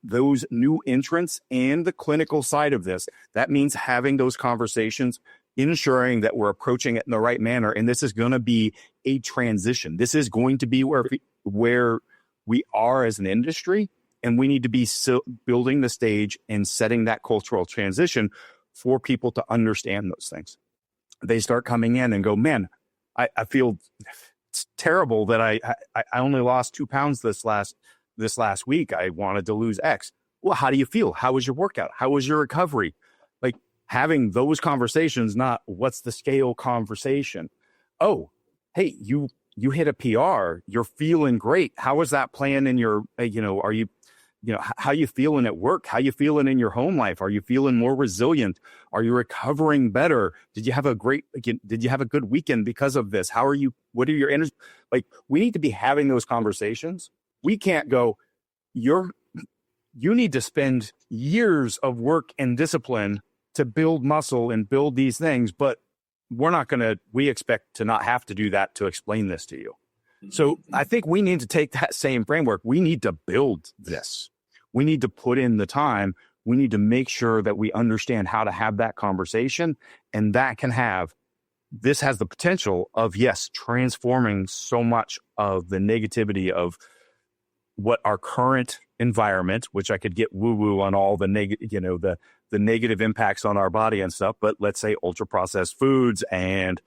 those new entrants and the clinical side of this. That means having those conversations, ensuring that we're approaching it in the right manner. And this is going to be a transition. This is going to be where we are as an industry. And we need to be building the stage and setting that cultural transition for people to understand those things. They start coming in and go, man, I feel it's terrible that I only lost 2 pounds this last week. I wanted to lose X. Well, how do you feel? How was your workout? How was your recovery? Like having those conversations, not what's the scale conversation. Oh, hey, you hit a PR. You're feeling great. How was that playing in your, are you, how you feeling at work? How you feeling in your home life? Are you feeling more resilient? Are you recovering better? Did you have a good weekend because of this? How are you? What are your energy? Like, we need to be having those conversations. We can't go, you need to spend years of work and discipline to build muscle and build these things, but we expect to not have to do that to explain this to you. So I think we need to take that same framework. We need to build this. We need to put in the time. We need to make sure that we understand how to have that conversation. And this has the potential of, yes, transforming so much of the negativity of what our current environment, which I could get woo-woo on all the the negative impacts on our body and stuff. But let's say ultra-processed foods and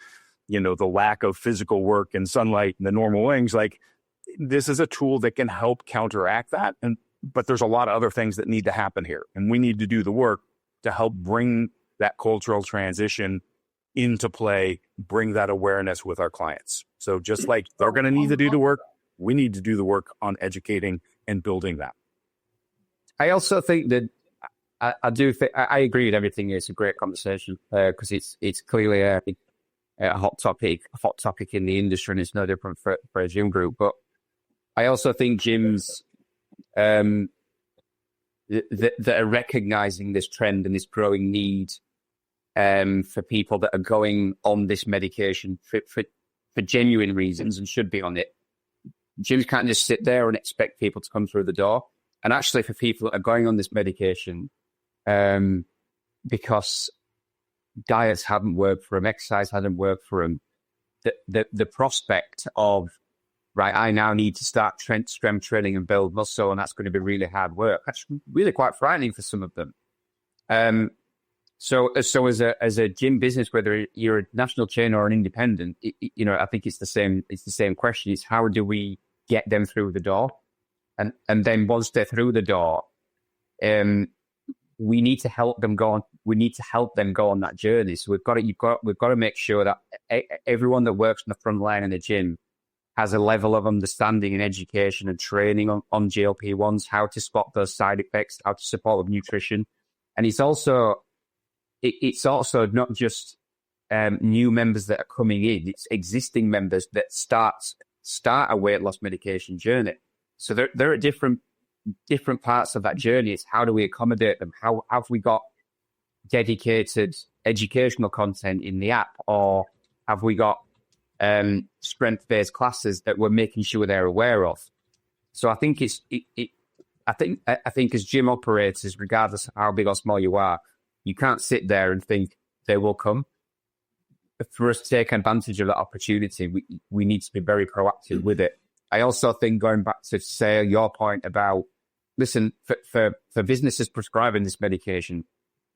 the lack of physical work and sunlight and the normal things, like this is a tool that can help counteract that. But there's a lot of other things that need to happen here. And we need to do the work to help bring that cultural transition into play, bring that awareness with our clients. So just like they're going to need to do the work, we need to do the work on educating and building that. I also think that I agree with everything. It's a great conversation because it's clearly a hot topic in the industry, and it's no different for a gym group. But I also think gyms that are recognizing this trend and this growing need for people that are going on this medication for genuine reasons and should be on it. Gyms can't just sit there and expect people to come through the door. And actually, for people that are going on this medication because diets haven't worked for them, exercise hasn't worked for them, the prospect of, right, I now need to start strength training and build muscle, and that's going to be really hard work. That's really quite frightening for some of them. So as a gym business, whether you're a national chain or an independent, I think it's the same question. It's how do we get them through the door? And then once they're through the door, we need to help them go on. We need to help them go on that journey. So we've got to make sure that everyone that works on the front line in the gym has a level of understanding and education and training on GLP-1s, how to spot those side effects, how to support with nutrition. And it's also not just new members that are coming in, it's existing members that start a weight loss medication journey. So they're at different parts of that journey. It's how do we accommodate them? How have we got dedicated educational content in the app, or have we got strength-based classes that we're making sure they're aware of? So I think I think as gym operators, regardless of how big or small you are, you can't sit there and think they will come. For us to take advantage of that opportunity, we need to be very proactive with it. I also think, going back to say your point about, listen, for businesses prescribing this medication,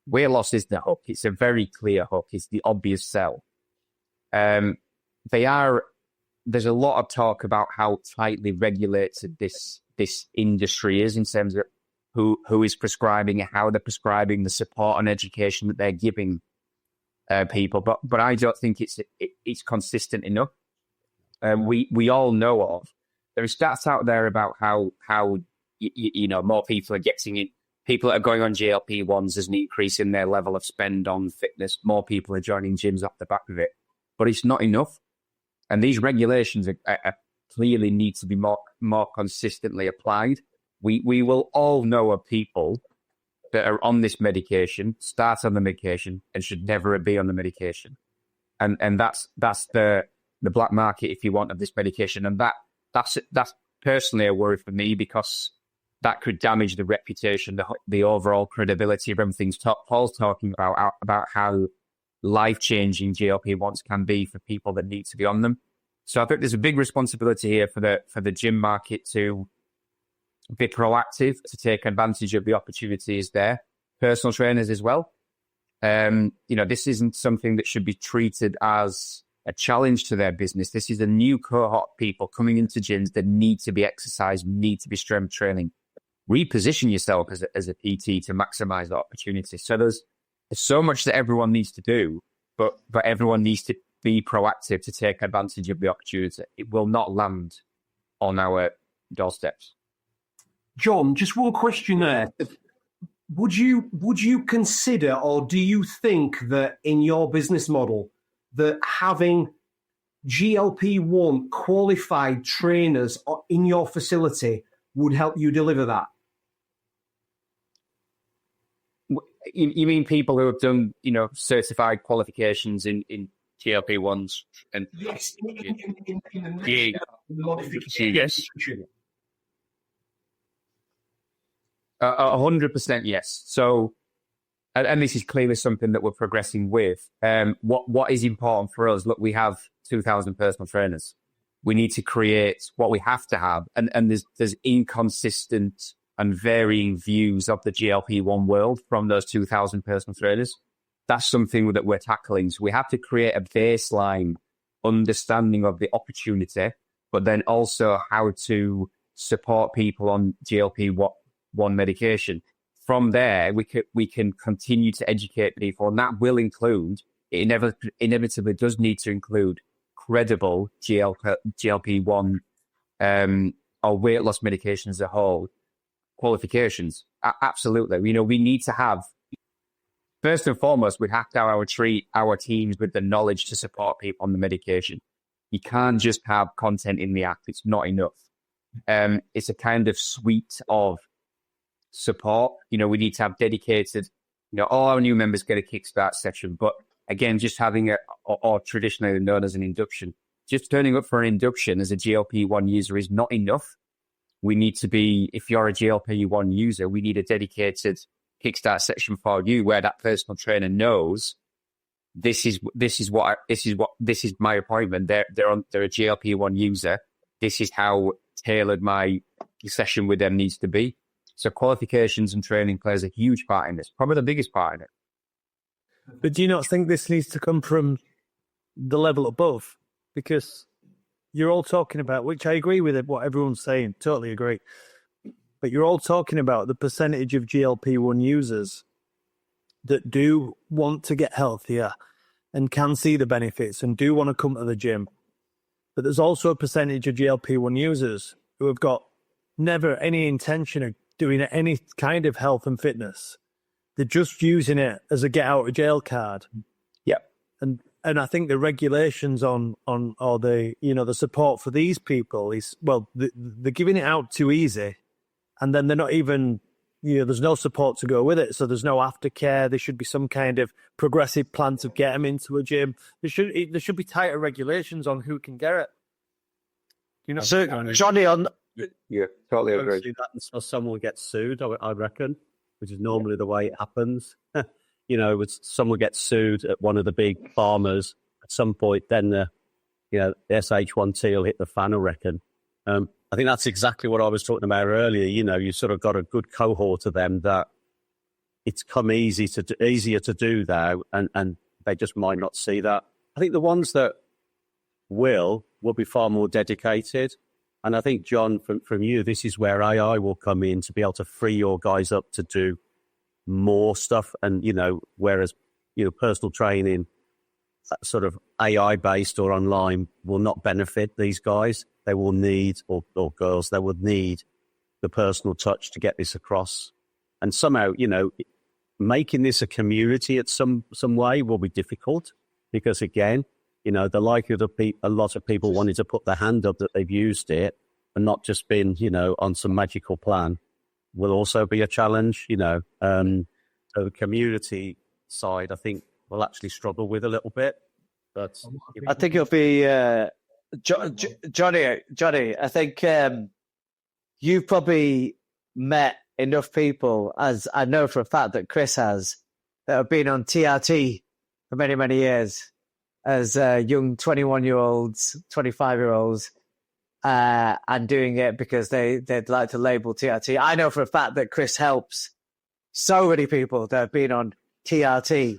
weight loss is the hook. It's a very clear hook. It's the obvious sell. There's a lot of talk about how tightly regulated this industry is in terms of who is prescribing and how they're prescribing, the support and education that they're giving people. But I don't think it's consistent enough. We all know of. There are stats out there about how more people are getting it. People that are going on GLP-1s as an increase in their level of spend on fitness. More people are joining gyms off the back of it. But it's not enough. And these regulations are clearly need to be more consistently applied. We will all know of people that are on this medication, start on the medication, and should never be on the medication. And that's the black market, if you want, of this medication. And that's personally a worry for me, because that could damage the reputation, the overall credibility of everything Paul's talking about how life-changing GLP-1s can be for people that need to be on them. So I think there's a big responsibility here for the gym market to be proactive, to take advantage of the opportunities there. Personal trainers as well. This isn't something that should be treated as a challenge to their business. This is a new cohort of people coming into gyms that need to be exercised, need to be strength training. Reposition yourself as a PT to maximize the opportunity. So there's so much that everyone needs to do, but everyone needs to be proactive to take advantage of the opportunity. It will not land on our doorsteps. Jon, just one question there. Would you consider, or do you think that in your business model that having GLP-1 qualified trainers in your facility would help you deliver that? You mean people who have done, certified qualifications in GLP-1s? And Yes. Yes. 100% yes. So, and this is clearly something that we're progressing with. What is important for us? Look, we have 2,000 personal trainers. We need to create what we have to have, and there's inconsistent and varying views of the GLP-1 world from those 2,000 personal trainers. That's something that we're tackling. So we have to create a baseline understanding of the opportunity, but then also how to support people on GLP-1 medication. From there, we can continue to educate people, and that will include, it inevitably does need to include credible GLP-1 or weight loss medication as a whole qualifications. Absolutely. We need to have, first and foremost, we have to treat our teams with the knowledge to support people on the medication. You can't just have content in the app. It's not enough. It's a kind of suite of support. We need to have dedicated, all our new members get a kickstart session, but again, just having or traditionally known as an induction, just turning up for an induction as a GLP-1 user is not enough. We need to be, if you're a GLP-1 user, we need a dedicated kickstart section for you where that personal trainer knows this is my appointment. They're a GLP-1 user. This is how tailored my session with them needs to be. So qualifications and training plays a huge part in this, probably the biggest part in it. But do you not think this needs to come from the level above? Because you're all talking about, which I agree with it, what everyone's saying, totally agree. But you're all talking about the percentage of GLP-1 users that do want to get healthier and can see the benefits and do want to come to the gym. But there's also a percentage of GLP-1 users who have got never any intention of doing any kind of health and fitness. They're just using it as a get out of jail card. Yeah. And I think the regulations or the, the support for these people is, well, they're giving it out too easy. And then they're not even, there's no support to go with it. So there's no aftercare. There should be some kind of progressive plan to get them into a gym. There should be tighter regulations on who can get it. So, Jonny, Yeah, totally agree. So someone gets sued, I reckon, which is normally the way it happens. Someone gets sued at one of the big farmers at some point, then the SH1T will hit the fan, I reckon. I think that's exactly what I was talking about earlier. You sort of got a good cohort of them that it's come easier to do now, and they just might not see that. I think the ones that will be far more dedicated. And I think, John, from you, this is where AI will come in to be able to free your guys up to do more stuff. And, whereas, personal training, sort of AI-based or online, will not benefit these guys. They will need, or girls, they will need the personal touch to get this across. And somehow, making this a community at some way will be difficult because, again, the likelihood of a lot of people wanting to put their hand up that they've used it and not just been, on some magical plan will also be a challenge, So the community side, I think, will actually struggle with a little bit. But I think it'll be Jonny. I think you've probably met enough people, as I know for a fact that Chris has, that have been on TRT for many, many years as young 21-year-olds, 25-year-olds, and doing it because they'd like to label TRT. I know for a fact that Chris helps so many people that have been on TRT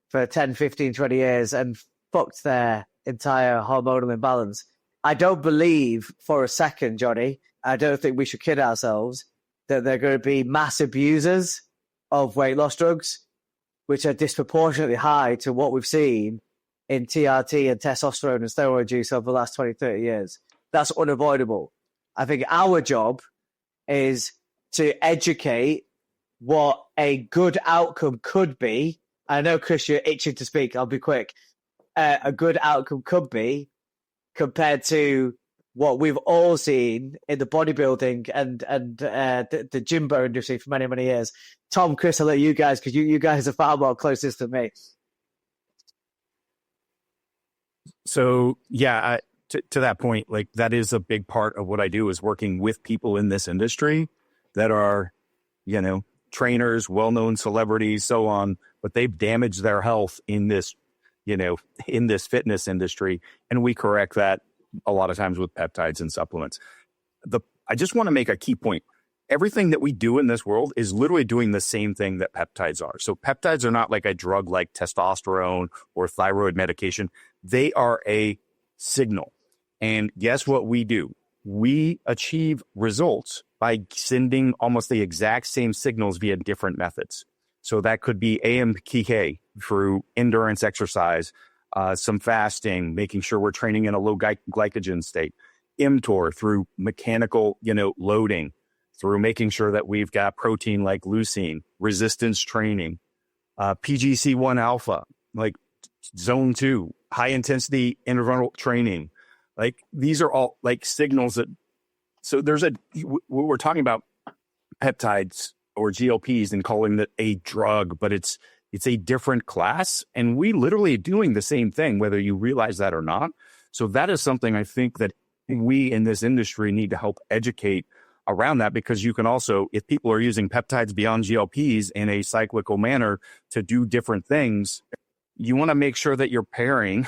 for 10, 15, 20 years and fucked their entire hormonal imbalance. I don't believe for a second, Jonny, I don't think we should kid ourselves that they're going to be mass abusers of weight loss drugs, which are disproportionately high to what we've seen in TRT and testosterone and steroid use over the last 20, 30 years. That's unavoidable. I think our job is to educate what a good outcome could be. I know, Chris, you're itching to speak. I'll be quick. A good outcome could be compared to what we've all seen in the bodybuilding and the gymbo industry for many, many years. Tom, Chris, I'll let you guys, because you guys are far more closest to me. So, yeah, to that point, like that is a big part of what I do is working with people in this industry that are, trainers, well-known celebrities, so on, but they've damaged their health in this, in this fitness industry. And we correct that a lot of times with peptides and supplements. I just want to make a key point. Everything that we do in this world is literally doing the same thing that peptides are. So peptides are not like a drug like testosterone or thyroid medication. They are a signal. And guess what we do? We achieve results by sending almost the exact same signals via different methods. So that could be AMPK through endurance exercise, some fasting, making sure we're training in a low glycogen state, mTOR through mechanical, loading, through making sure that we've got protein like leucine, resistance training, PGC1 alpha, like zone 2, high intensity interval training. Like these are all like signals that, so we're talking about peptides or GLPs and calling that a drug, but it's a different class. And we literally doing the same thing, whether you realize that or not. So that is something I think that we in this industry need to help educate around that, because you can also, if people are using peptides beyond GLPs in a cyclical manner to do different things, you want to make sure that you're pairing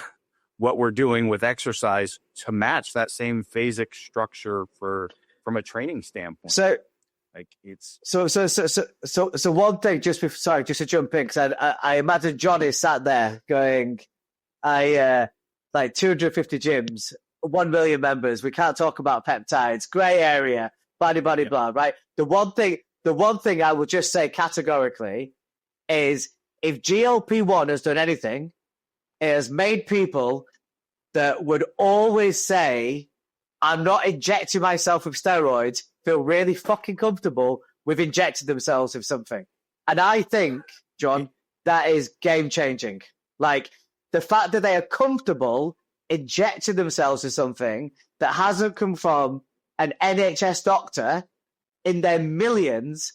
what we're doing with exercise to match that same phasic structure from a training standpoint. So, like it's so one thing, just to jump in, because I imagine Johnny sat there going, like 250 gyms, 1 million members. We can't talk about peptides, gray area, blah, right? The one thing I will just say categorically is if GLP-1 has done anything, it has made people that would always say, I'm not injecting myself with steroids, feel really fucking comfortable with injecting themselves with something. And I think, John, that is game changing. Like the fact that they are comfortable injecting themselves with something that hasn't come from an NHS doctor in their millions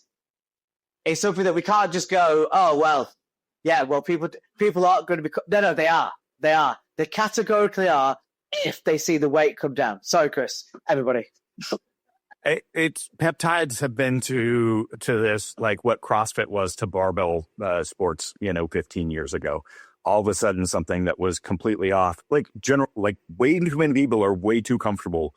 is something that we can't just go, oh, well, yeah, well, people aren't going to be... No, they are. They categorically are if they see the weight come down. Sorry, Chris, everybody. It's peptides have been to this like what CrossFit was to barbell sports, 15 years ago. All of a sudden, something that was completely off. Like way too many people are way too comfortable,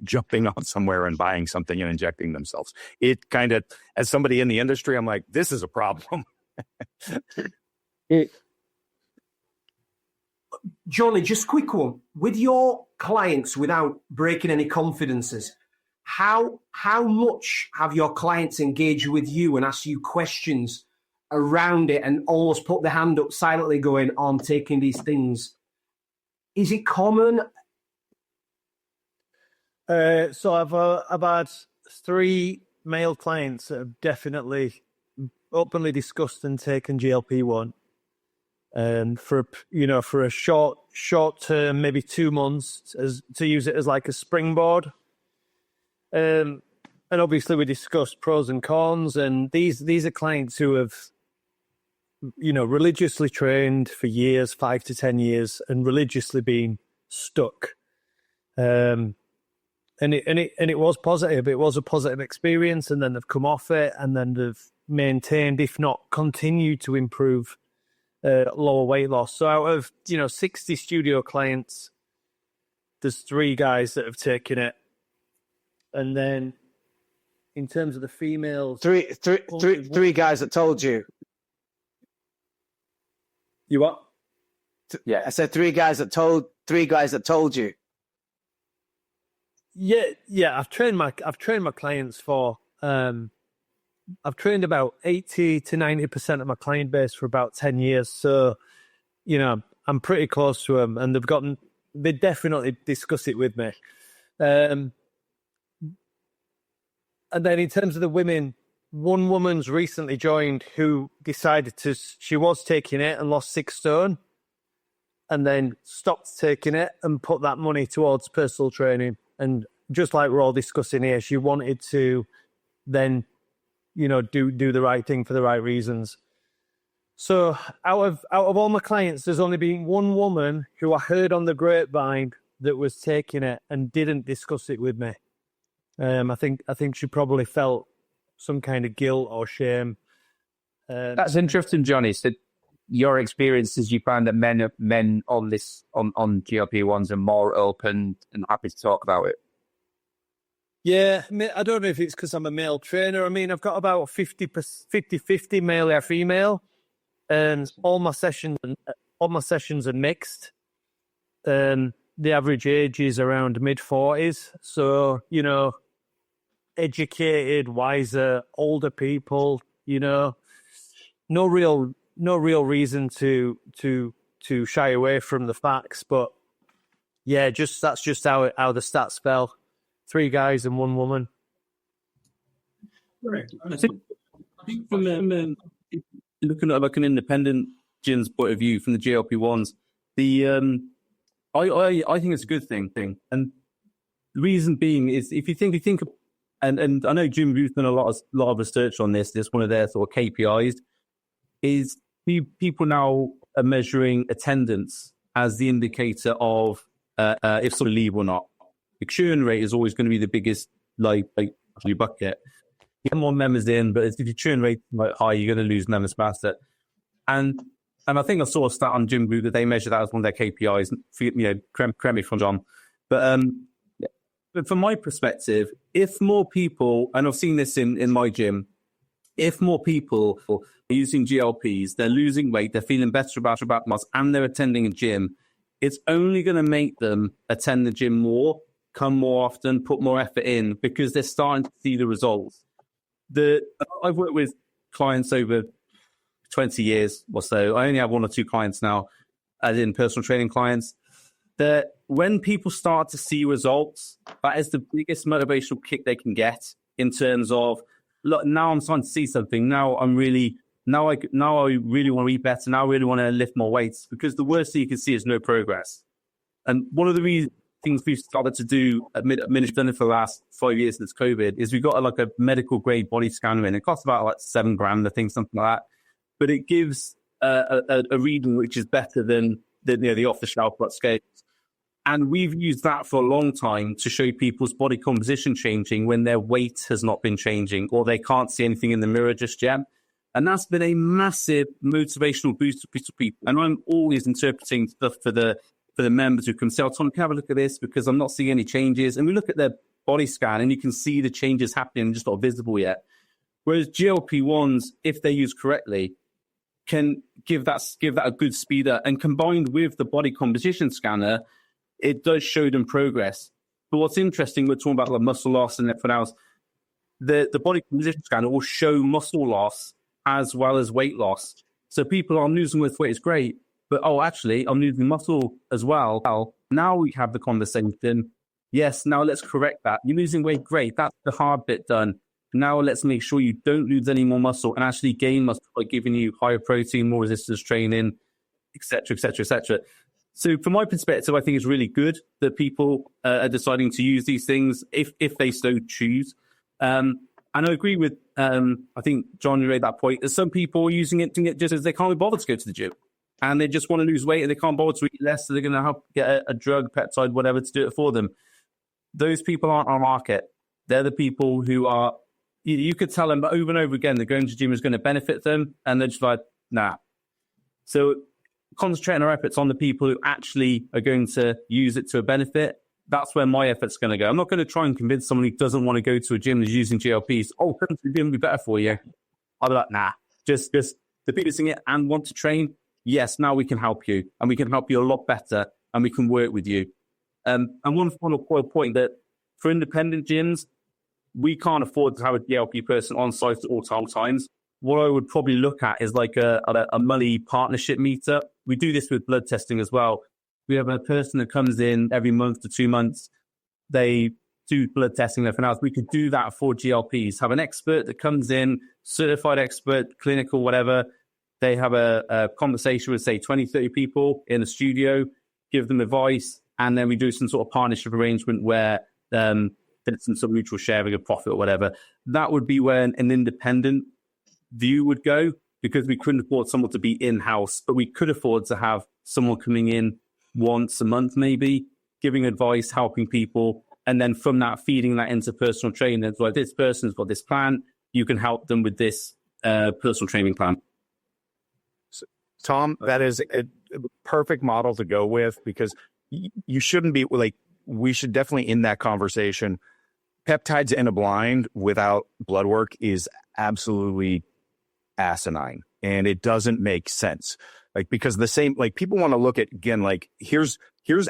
jumping on somewhere and buying something and injecting themselves. It kind of, as somebody in the industry, I'm like, this is a problem. Jonny, just quick one. With your clients, without breaking any confidences, how much have your clients engaged with you and asked you questions around it and almost put their hand up silently going, I'm taking these things? Is it common? So I've had 3 male clients that have definitely openly discussed and taken GLP-1. For a short term, maybe 2 months, to use it as like a springboard. And obviously we discussed pros and cons, and these are clients who have, religiously trained for years, 5 to 10 years, and religiously been stuck. And it was positive. It was a positive experience, and then they've come off it, and then they've maintained, if not continued, to improve lower weight loss. So out of 60 studio clients, there's 3 guys that have taken it, and then in terms of the females, three guys that told you. You what? Yeah, I said 3 guys that told you. Yeah. I've trained my clients for. I've trained about 80 to 90% of my client base for about 10 years. So, I'm pretty close to them, and they definitely discuss it with me. And then in terms of the women, one woman's recently joined who decided she was taking it and lost 6 stone, and then stopped taking it and put that money towards personal training. And just like we're all discussing here, she wanted to then, do the right thing for the right reasons. So out of all my clients, there's only been one woman who I heard on the grapevine that was taking it and didn't discuss it with me. I think she probably felt some kind of guilt or shame. That's interesting, Jonny. So your experiences, you find that men on GLP-1s are more open and happy to talk about it. Yeah, I don't know if it's because I'm a male trainer. I mean, I've got about 50-50 male or female, and all my sessions are mixed. The average age is around mid-40s. So, educated, wiser, older people, no real reason to shy away from the facts. But yeah, that's just how the stats fell. 3 guys and 1 woman. Right. I think from looking at like an independent gym's point of view from the GLP-1s, I think it's a good thing. And the reason being is if you think, and I know Jim Booth's done a lot of research on this. This one of their sort of KPIs is people now are measuring attendance as the indicator of if someone leave or not. The churn rate is always going to be the biggest bucket. You get more members in, but if your churn rate is high, you're going to lose members faster. And And I think I saw a stat on Gym Group that they measure that as one of their KPIs. Correct me from John. But from my perspective, if more people, and I've seen this in my gym, if more people are using GLPs, they're losing weight, they're feeling better about themselves, and they're attending a gym, it's only going to make them attend the gym more, come more often, put more effort in, because they're starting to see the results. I've worked with clients over 20 years or so. I only have 1 or 2 clients now, as in personal training clients. That when people start to see results, that is the biggest motivational kick they can get in terms of, look, now I'm starting to see something. Now I really want to eat better. Now I really want to lift more weights, because the worst thing you can see is no progress. And one of the things we've started to do at Ministry done it for the last 5 years since COVID is we got a medical grade body scanner in. It costs about like $7,000, I think, something like that. But it gives a reading which is better than the off the shelf scale. And we've used that for a long time to show people's body composition changing when their weight has not been changing, or they can't see anything in the mirror just yet. And that's been a massive motivational boost for people. And I'm always interpreting stuff for the members who come say, oh, Tom, can I have a look at this, because I'm not seeing any changes. And we look at their body scan and you can see the changes happening, just not visible yet. Whereas GLP-1s, if they're used correctly, can give that a good speeder. And combined with the body composition scanner, it does show them progress. But what's interesting, we're talking about muscle loss and everything else. The body composition scanner will show muscle loss as well as weight loss. So people are losing weight, it's great. But, actually, I'm losing muscle as well. Now we have the conversation. Yes, now let's correct that. You're losing weight, great. That's the hard bit done. Now let's make sure you don't lose any more muscle and actually gain muscle by giving you higher protein, more resistance training, et cetera, et cetera, et cetera. So from my perspective, I think it's really good that people are deciding to use these things if they so choose. And I agree with, I think, John, you made that point. There's some people using it just as they can't be bothered to go to the gym. And they just want to lose weight and they can't bother to eat less, so they're going to help get a drug, peptide, whatever, to do it for them. Those people aren't on market. They're the people who are, you could tell them over and over again that going to the gym is going to benefit them, and they're just like, nah. So concentrating our efforts on the people who actually are going to use it to a benefit, that's where my effort's going to go. I'm not going to try and convince someone who doesn't want to go to a gym that's using GLPs, come to the gym will be better for you. I'll be like, nah. Just the people using it and want to train, yes, now we can help you, and we can help you a lot better, and we can work with you. And one final point that for independent gyms, we can't afford to have a GLP person on site at all times. What I would probably look at is like a money partnership meetup. We do this with blood testing as well. We have a person that comes in every month to 2 months. They do blood testing and everything else. We could do that for GLPs. Have an expert that comes in, certified expert, clinical, whatever. They have a conversation with, say, 20, 30 people in a studio, give them advice, and then we do some sort of partnership arrangement where there's some mutual sharing of profit or whatever. That would be where an independent view would go, because we couldn't afford someone to be in-house, but we could afford to have someone coming in once a month, maybe, giving advice, helping people, and then from that, feeding that into personal training. It's like, this person's got this plan, you can help them with this personal training plan. Tom, that is a perfect model to go with, because you shouldn't be like, we should definitely end that conversation. Peptides in a blind without blood work is absolutely asinine, and it doesn't make sense. Like, because the same, like, people want to look at, again, like, here's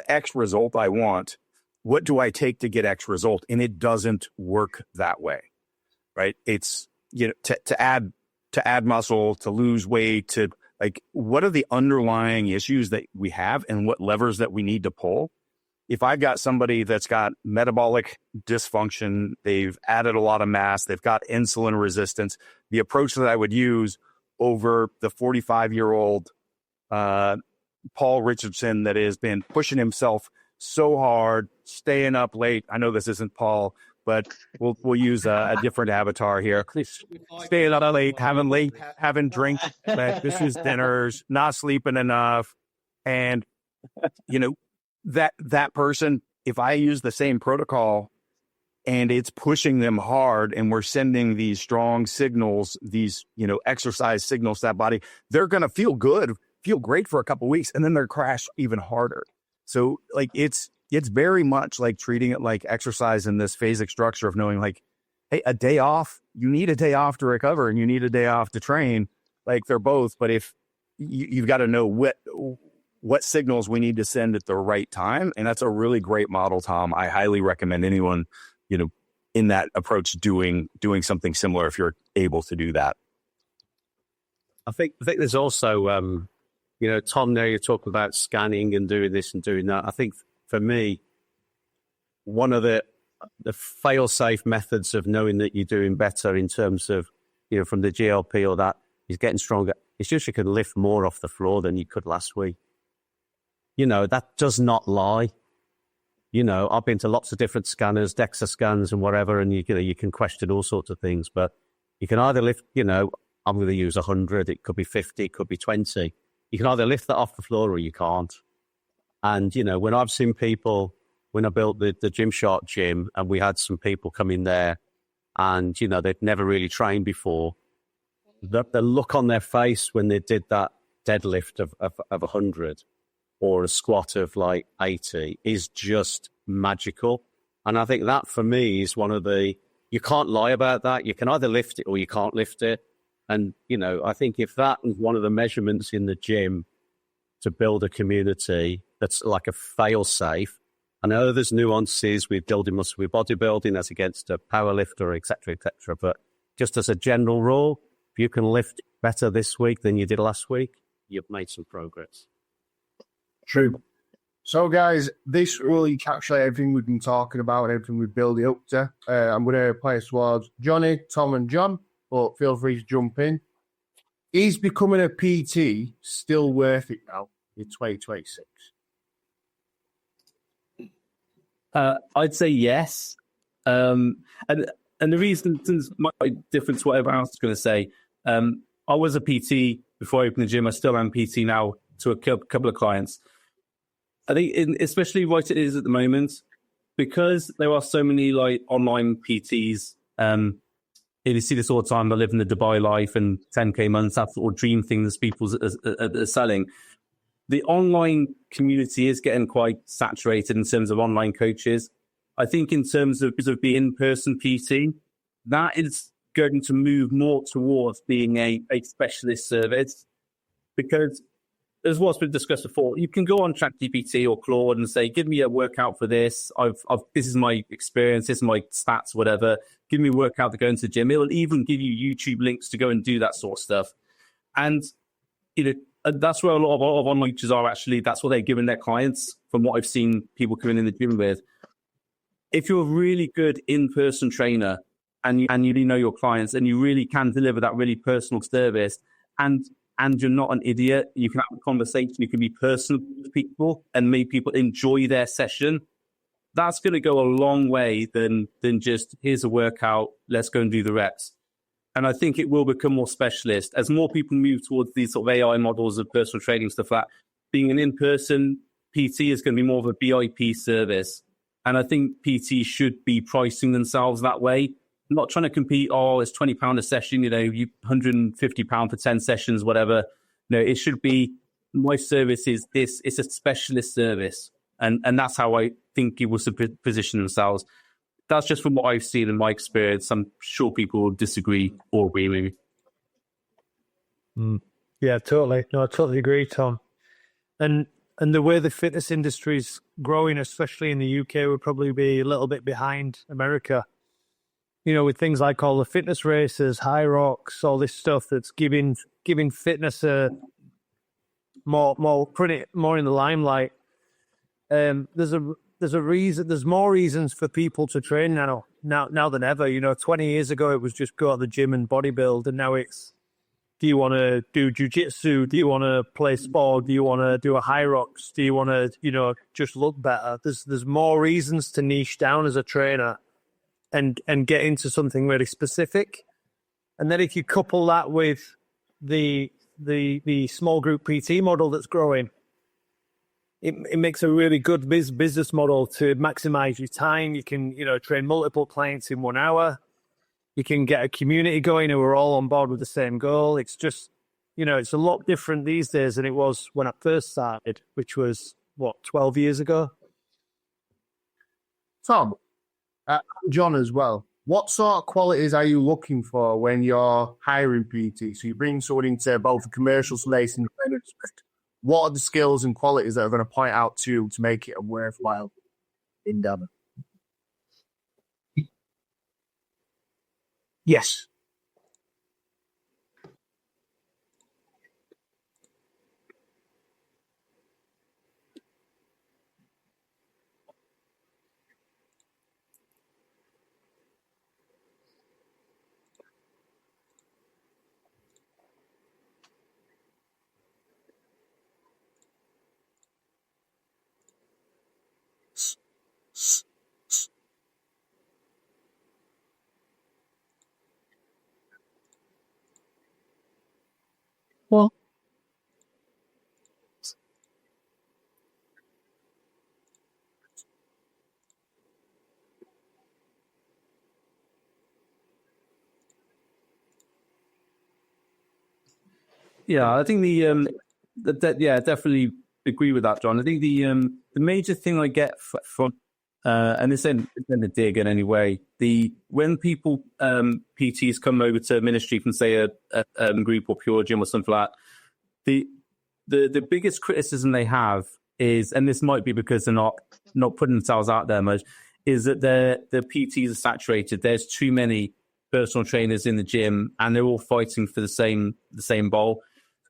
X result I want. What do I take to get X result? And it doesn't work that way, right? It's, to add muscle, to lose weight, to, like, what are the underlying issues that we have and what levers that we need to pull? If I've got somebody that's got metabolic dysfunction, they've added a lot of mass, they've got insulin resistance, the approach that I would use over the 45-year-old Paul Richardson that has been pushing himself so hard, staying up late. I know this isn't Paul, but we'll use a different avatar here. Staying up late, having drinks, this is dinners, not sleeping enough. And, that person, if I use the same protocol and it's pushing them hard and we're sending these strong signals, these, exercise signals to that body, they're going to feel good feel great for a couple of weeks, and then they crash even harder. So like it's very much like treating it like exercise in this phasic structure of knowing like, hey, a day off, you need a day off to recover and you need a day off to train. Like they're both, but if you've got to know what signals we need to send at the right time. And that's a really great model, Tom. I highly recommend anyone, in that approach doing something similar if you're able to do that. I think there's also, Tom, now you're talking about scanning and doing this and doing that. I think for me, one of the fail-safe methods of knowing that you're doing better in terms of, from the GLP or that is getting stronger. It's just you can lift more off the floor than you could last week. That does not lie. I've been to lots of different scanners, DEXA scans and whatever, and you can question all sorts of things, but you can either lift, I'm going to use 100, it could be 50, it could be 20. You can either lift that off the floor or you can't. And, when I've seen people, when I built the Gymshark gym and we had some people come in there and, they'd never really trained before, the look on their face when they did that deadlift of 100 or a squat of like 80 is just magical. And I think that for me is one of you can't lie about that. You can either lift it or you can't lift it. And, I think if that is one of the measurements in the gym to build a community that's like a fail-safe, I know there's nuances with building muscle with bodybuilding as against a power lifter, et cetera, but just as a general rule, if you can lift better this week than you did last week, you've made some progress. True. So, guys, this really encapsulates everything we've been talking about and everything we're building up to. I'm going to play towards Jonny, Tom, and John, but feel free to jump in. Is becoming a PT still worth it now in 2026? I'd say yes. And the reason might be different to what everyone else is going to say. I was a PT before I opened the gym. I still am PT now to a couple of clients. I think, especially what it is at the moment, because there are so many like online PTs. You see this all the time. I live in the Dubai life and 10K months, that sort of dream thing that people are selling. The online community is getting quite saturated in terms of online coaches. I think in terms of the in-person PT, that is going to move more towards being a specialist service, because as what's been discussed before, you can go on ChatGPT or Claude and say, give me a workout for this. This is my experience. This is my stats, whatever. Give me a workout to go into the gym. It will even give you YouTube links to go and do that sort of stuff. And, that's where a lot of online coaches are actually. That's what they're giving their clients from what I've seen people coming in the gym with. If you're a really good in-person trainer and you really know your clients and you really can deliver that really personal service and you're not an idiot, you can have a conversation, you can be personal with people and make people enjoy their session. That's going to go a long way than just, here's a workout, let's go and do the reps. And I think it will become more specialist as more people move towards these sort of AI models of personal training stuff. That being an in-person PT is going to be more of a BIP service. And I think PT should be pricing themselves that way. Not trying to compete, it's £20 a session, you £150 for 10 sessions, whatever. No, it should be, my service is this, it's a specialist service. And that's how I think it will position themselves. That's just from what I've seen in my experience. I'm sure people will disagree or agree with me. Yeah, totally. No, I totally agree, Tom. And the way the fitness industry is growing, especially in the UK, would probably be a little bit behind America. With things like all the fitness races, High Rocks, all this stuff that's giving fitness more in the limelight. There's a reason. There's more reasons for people to train now than ever. 20 years ago it was just go to the gym and bodybuild, and now it's, do you want to do jiu-jitsu? Do you want to play sport? Do you want to do a High Rocks? Do you want to just look better? There's more reasons to niche down as a trainer and get into something really specific. And then if you couple that with the small group PT model that's growing, it makes a really good business model to maximize your time. You can, train multiple clients in 1 hour. You can get a community going who are all on board with the same goal. It's just, it's a lot different these days than it was when I first started, which was, 12 years ago? Tom, John as well. What sort of qualities are you looking for when you're hiring PT? So you bring someone into both a commercial space and independent space. What are the skills and qualities that are going to point out to make it a worthwhile endeavor? Yes. Well, Yeah, I think definitely agree with that, John. I think the major thing I get from and this isn't a dig in any way. When people PTs come over to ministry from say a group or Pure Gym or something like that, the biggest criticism they have is, and this might be because they're not putting themselves out there much, is that the PTs are saturated. There's too many personal trainers in the gym, and they're all fighting for the same goal.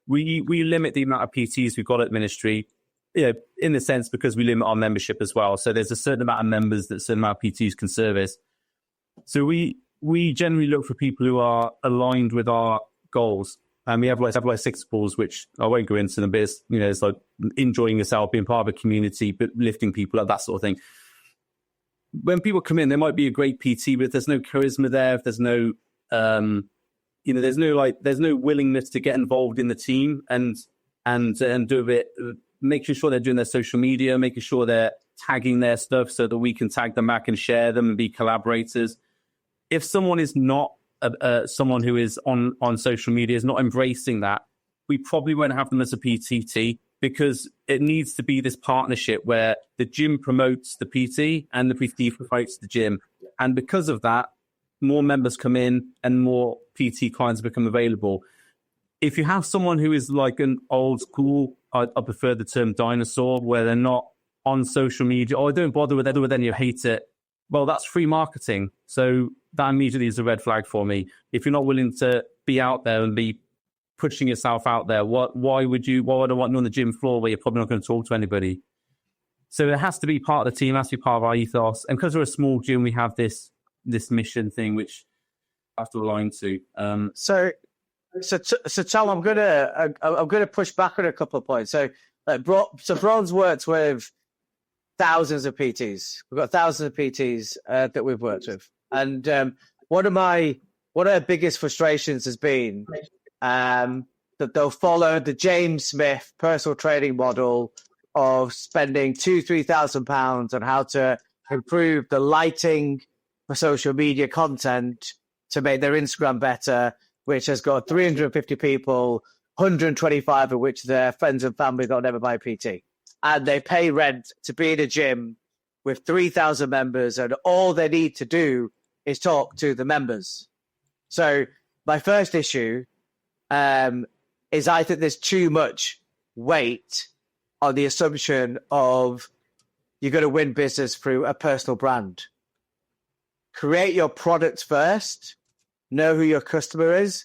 We limit the amount of PTs we've got at ministry, in the sense because we limit our membership as well. So there's a certain amount of members that a certain amount of PTs can service. So we generally look for people who are aligned with our goals. And we have like 6 goals, which I won't go into them, but it's like enjoying yourself, being part of a community, but lifting people up, that sort of thing. When people come in, there might be a great PT, but if there's no charisma there, if there's no there's no willingness to get involved in the team and do a bit, making sure they're doing their social media, making sure they're tagging their stuff so that we can tag them back and share them and be collaborators. If someone is not someone who is on social media, is not embracing that, we probably won't have them as a PTT, because it needs to be this partnership where the gym promotes the PT and the PT promotes the gym. And because of that, more members come in and more PT clients become available. If you have someone who is like an old school, I prefer the term dinosaur, where they're not on social media, or don't bother with it, or then you hate it, well, that's free marketing. So that immediately is a red flag for me. If you're not willing to be out there and be pushing yourself out there, why would I want you on the gym floor where you're probably not going to talk to anybody? So it has to be part of the team, it has to be part of our ethos. And because we're a small gym, we have this mission thing which I have to align to. So Tom, I'm gonna push back on a couple of points. So Brawn's worked with thousands of PTs. We've got thousands of PTs that we've worked with, and one of our biggest frustrations has been that they'll follow the James Smith personal training model of spending £2,000-3,000 on how to improve the lighting for social media content to make their Instagram better, which has got 350 people, 125 of which they're friends and family that'll never buy a PT. And they pay rent to be in a gym with 3,000 members, and all they need to do is talk to the members. So my first issue is I think there's too much weight on the assumption of you're going to win business through a personal brand. Create your product first, know who your customer is,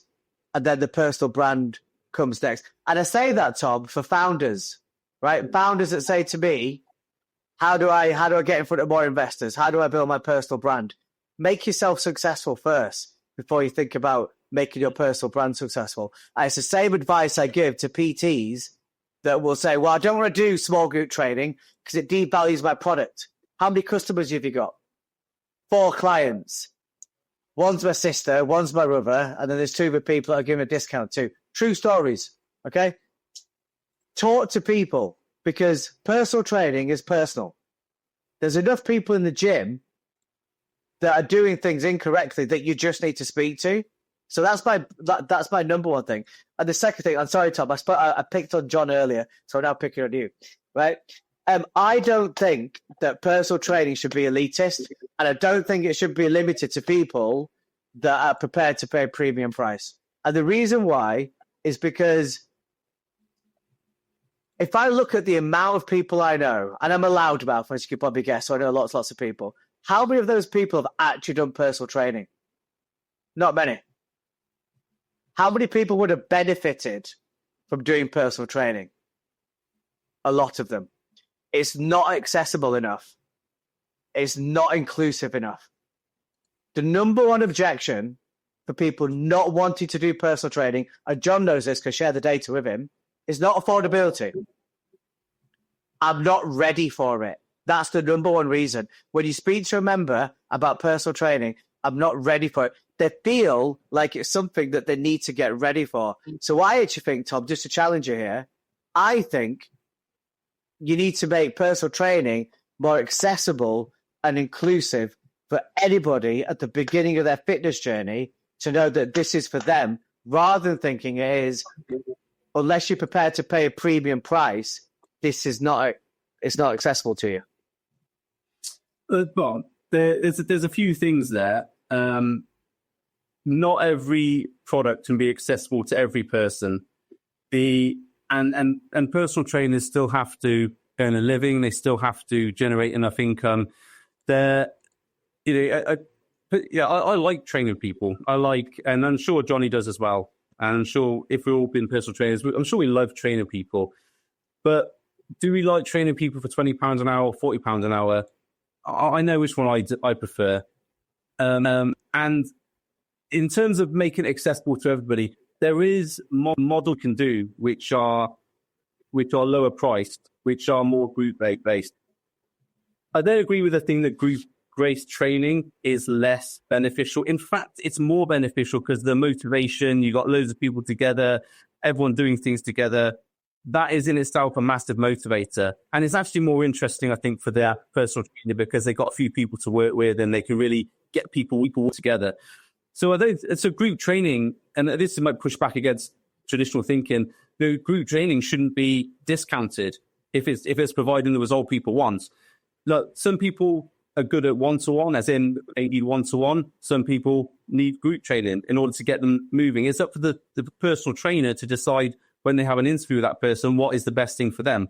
and then the personal brand comes next. And I say that, Tom, for founders, right? Founders that say to me, how do I get in front of more investors? How do I build my personal brand? Make yourself successful first before you think about making your personal brand successful. And it's the same advice I give to PTs that will say, well, I don't want to do small group training because it devalues my product. How many customers have you got? 4 clients. One's my sister, one's my brother, and then there's 2 other people that are giving a discount to. True stories, okay? Talk to people, because personal training is personal. There's enough people in the gym that are doing things incorrectly that you just need to speak to. So that's my number one thing. And the second thing, I'm sorry, Tom, I picked on John earlier, so I'm now picking on you, right? I don't think that personal training should be elitist, and I don't think it should be limited to people that are prepared to pay a premium price. And the reason why is because if I look at the amount of people I know, and I'm a loudmouth, as you could probably guess, so I know lots of people, how many of those people have actually done personal training? Not many. How many people would have benefited from doing personal training? A lot of them. It's not accessible enough. It's not inclusive enough. The number one objection for people not wanting to do personal training, and John knows this because I share the data with him, is not affordability. I'm not ready for it. That's the number one reason. When you speak to a member about personal training, I'm not ready for it. They feel like it's something that they need to get ready for. So I actually think, Tom, just to challenge you here, I think you need to make personal training more accessible and inclusive for anybody at the beginning of their fitness journey to know that this is for them, rather than thinking it is, unless you're prepared to pay a premium price, this is not, it's not accessible to you. But there's a few things there. Not every product can be accessible to every person. And personal trainers still have to earn a living. They still have to generate enough income. I like training people. And I'm sure Johnny does as well. And I'm sure if we've all been personal trainers, I'm sure we love training people. But do we like training people for £20 an hour, £40 an hour? I know which one I prefer. And in terms of making it accessible to everybody, there is model can do which are lower priced, which are more group based. I don't agree with the thing that group-based training is less beneficial. In fact, it's more beneficial because the motivation, you got loads of people together, everyone doing things together. That is in itself a massive motivator. And it's actually more interesting, I think, for their personal trainer because they got a few people to work with and they can really get people together. So it's a group training, and this might push back against traditional thinking. The group training shouldn't be discounted if it's providing the result people want. Look, some people are good at one-to-one, as in they need one-to-one. Some people need group training in order to get them moving. It's up for the personal trainer to decide when they have an interview with that person, what is the best thing for them.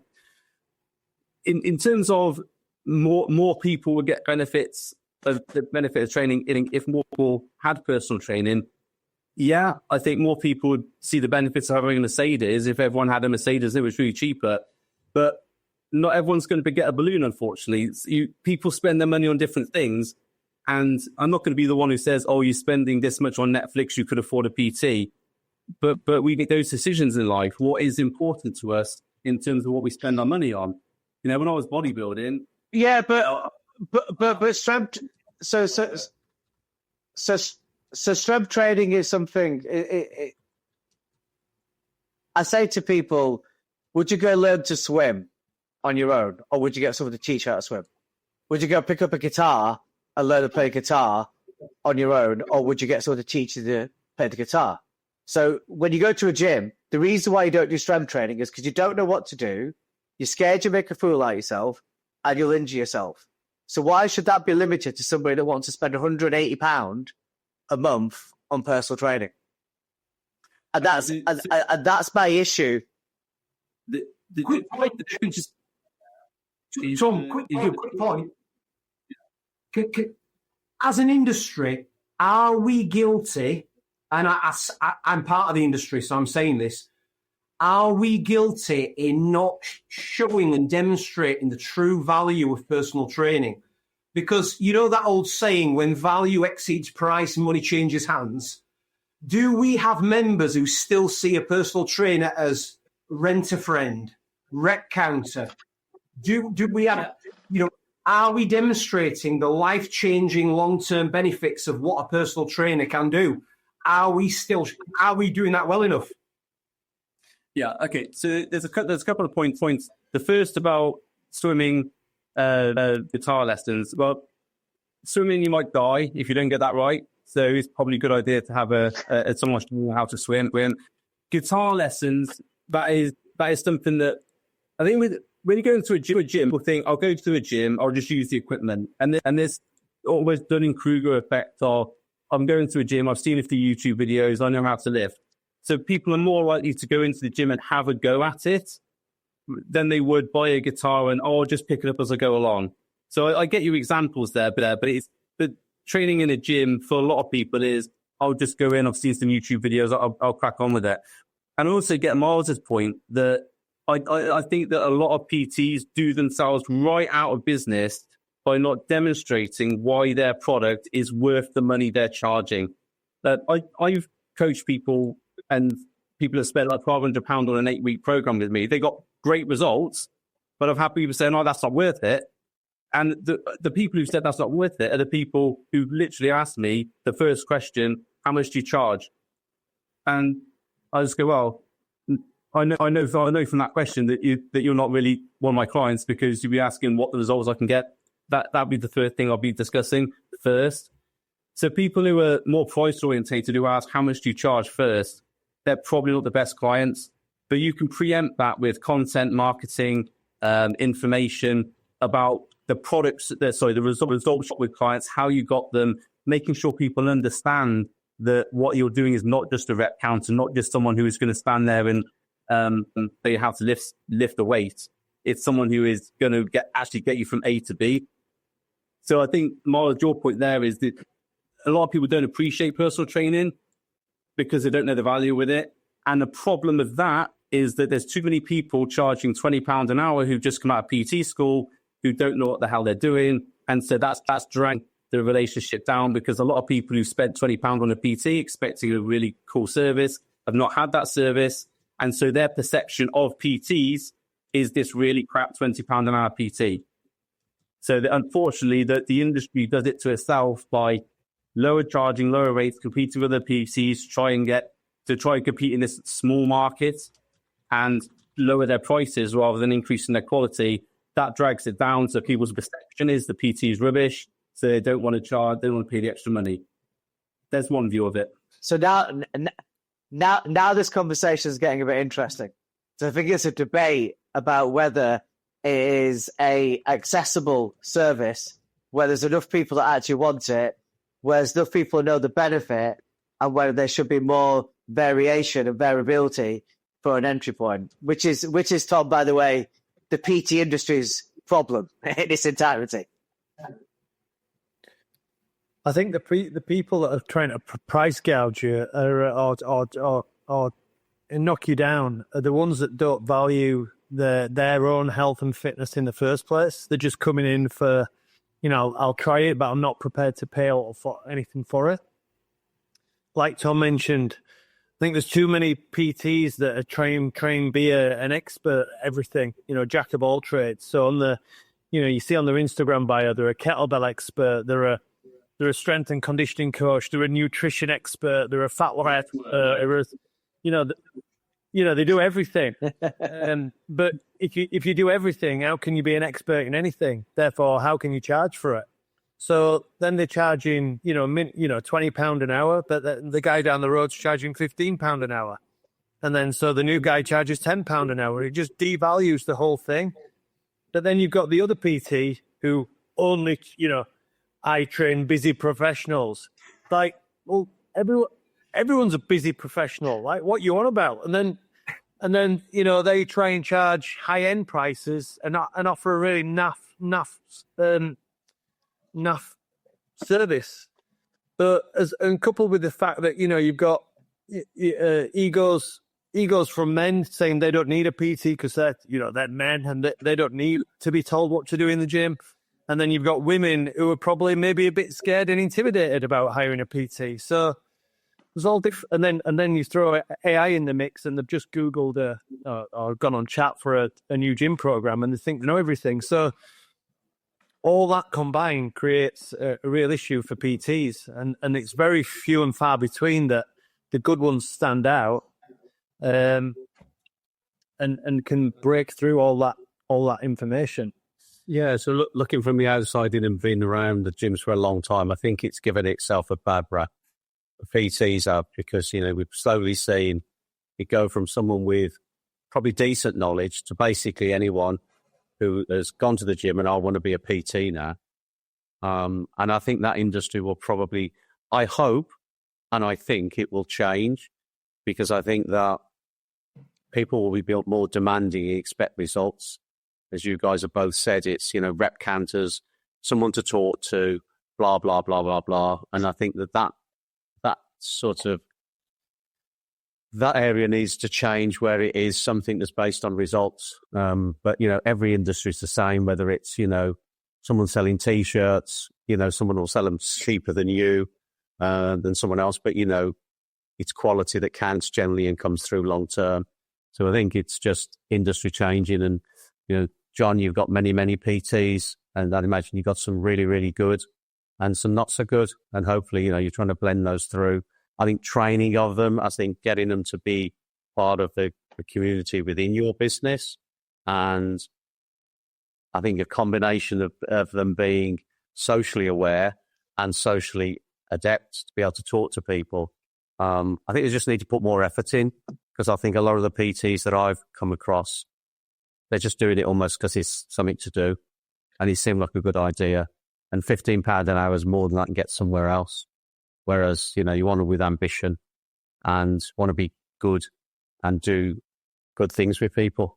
In terms of more people would get benefits of the benefit of training if more people had personal training. Yeah, I think more people would see the benefits of having a Mercedes if everyone had a Mercedes and it was really cheaper. But not everyone's going to get a balloon, unfortunately. People spend their money on different things. And I'm not going to be the one who says, oh, you're spending this much on Netflix, you could afford a PT. But we make those decisions in life. What is important to us in terms of what we spend our money on? You know, when I was bodybuilding. Yeah, but strength. So strength training is something. I say to people, would you go learn to swim on your own, or would you get someone to teach you how to swim? Would you go pick up a guitar and learn to play guitar on your own, or would you get someone to teach you to play the guitar? So when you go to a gym, the reason why you don't do strength training is because you don't know what to do. You're scared you make a fool out of yourself and you'll injure yourself. So why should that be limited to somebody that wants to spend £180 a month on personal training? And that's my issue. Quick point. As an industry, are we guilty? And I'm part of the industry, so I'm saying this. Are we guilty in not showing and demonstrating the true value of personal training? Because you know that old saying, when value exceeds price, money changes hands. Do we have members who still see a personal trainer as rent a friend, rec counter? Do we have, are we demonstrating the life-changing long-term benefits of what a personal trainer can do? Are we doing that well enough? Yeah, okay. So there's a couple of points. The first about swimming, guitar lessons. Well, swimming, you might die if you don't get that right. So it's probably a good idea to have someone who knows how to swim. Guitar lessons, that is something that I think when you go into a gym, people think, I'll go to a gym, I'll just use the equipment. And this almost Dunning-Kruger effect of, I'm going to a gym, I've seen a few YouTube videos, I know how to lift. So people are more likely to go into the gym and have a go at it than they would buy a guitar and, I'll just pick it up as I go along. So I get your examples there, but training in a gym for a lot of people is, I'll just go in, I've seen some YouTube videos, I'll crack on with it. And also get Miles's point that I think that a lot of PTs do themselves right out of business by not demonstrating why their product is worth the money they're charging. I've coached people and people have spent like £1,200 on an 8-week program with me. They got great results, but I've had people say, no, that's not worth it. And the people who said that's not worth it are the people who literally asked me the first question, how much do you charge? And I just go, well, I know from that question that you're not really one of my clients because you'll be asking what the results I can get. That'd be the third thing I'll be discussing first. So people who are more price orientated who ask how much do you charge first, they're probably not the best clients. But you can preempt that with content marketing, information about the products, the results with clients, how you got them, making sure people understand that what you're doing is not just a rep counter, not just someone who is going to stand there and tell you how to lift the weight. It's someone who is going to get you from A to B. So I think, Miles, your point there is that a lot of people don't appreciate personal training because they don't know the value with it. And the problem with that is that there's too many people charging £20 an hour who've just come out of PT school, who don't know what the hell they're doing. And so that's dragged the relationship down because a lot of people who spent £20 on a PT expecting a really cool service have not had that service. And so their perception of PTs is this really crap £20 an hour PT. So unfortunately, the industry does it to itself by lower charging, lower rates, competing with other PTs, try and compete in this small market and lower their prices rather than increasing their quality. That drags it down. So people's perception is the PT is rubbish. So they don't want to charge, they don't want to pay the extra money. There's one view of it. So now this conversation is getting a bit interesting. So I think it's a debate about whether it is a accessible service, where there's enough people that actually want it, where there's enough people know the benefit, and whether there should be more variation and variability for an entry point, which is Tom, by the way, the PT industry's problem in its entirety. I think the people that are trying to price gouge you or knock you down are the ones that don't value their own health and fitness in the first place. They're just coming in for, I'll try it, but I'm not prepared to pay for anything for it. Like Tom mentioned, I think there's too many PTs that are trained to be an expert at everything, jack of all trades. So on you see on their Instagram bio, they're a kettlebell expert, they're a strength and conditioning coach, they're a nutrition expert, they're a fat loss expert, they do everything. But if you do everything, how can you be an expert in anything? Therefore, how can you charge for it? So then they're charging, £20 an hour, but the guy down the road's charging £15 an hour. And then so the new guy charges £10 an hour. It just devalues the whole thing. But then you've got the other PT who only, I train busy professionals. Like, well, everyone's a busy professional. Like, what you on about? And then they try and charge high-end prices and offer a really naff service. But and coupled with the fact that you've got egos from men saying they don't need a PT because they're men and they don't need to be told what to do in the gym. And then you've got women who are probably maybe a bit scared and intimidated about hiring a PT. So there's all different. And then you throw AI in the mix, and they've just Googled or gone on chat for a new gym program, and they think they know everything. So all that combined creates a real issue for PTs, and it's very few and far between that the good ones stand out, and can break through all that information. Yeah, so looking from the outside in and being around the gyms for a long time, I think it's given itself a bad rap. PTs have, because, we've slowly seen it go from someone with probably decent knowledge to basically anyone who has gone to the gym and I want to be a PT now. And I think that industry will probably, I hope, and I think it will change, because I think that people will be built more demanding, expect results. As you guys have both said, it's, rep counters, someone to talk to, blah, blah, blah, blah, blah. And I think that sort of, that area needs to change, where it is something that's based on results. But, every industry is the same, whether it's, someone selling T-shirts, someone will sell them cheaper than you, than someone else. But, it's quality that counts generally and comes through long term. So I think it's just industry changing. And, John, you've got many, many PTs, and I'd imagine you've got some really, really good and some not so good. And hopefully, you're trying to blend those through. I think training of them, I think getting them to be part of the community within your business. And I think a combination of them being socially aware and socially adept to be able to talk to people. I think they just need to put more effort in, because I think a lot of the PTs that I've come across, they're just doing it almost because it's something to do, and it seemed like a good idea. And £15 an hour is more than I can get somewhere else. Whereas, you want to with ambition and want to be good and do good things with people.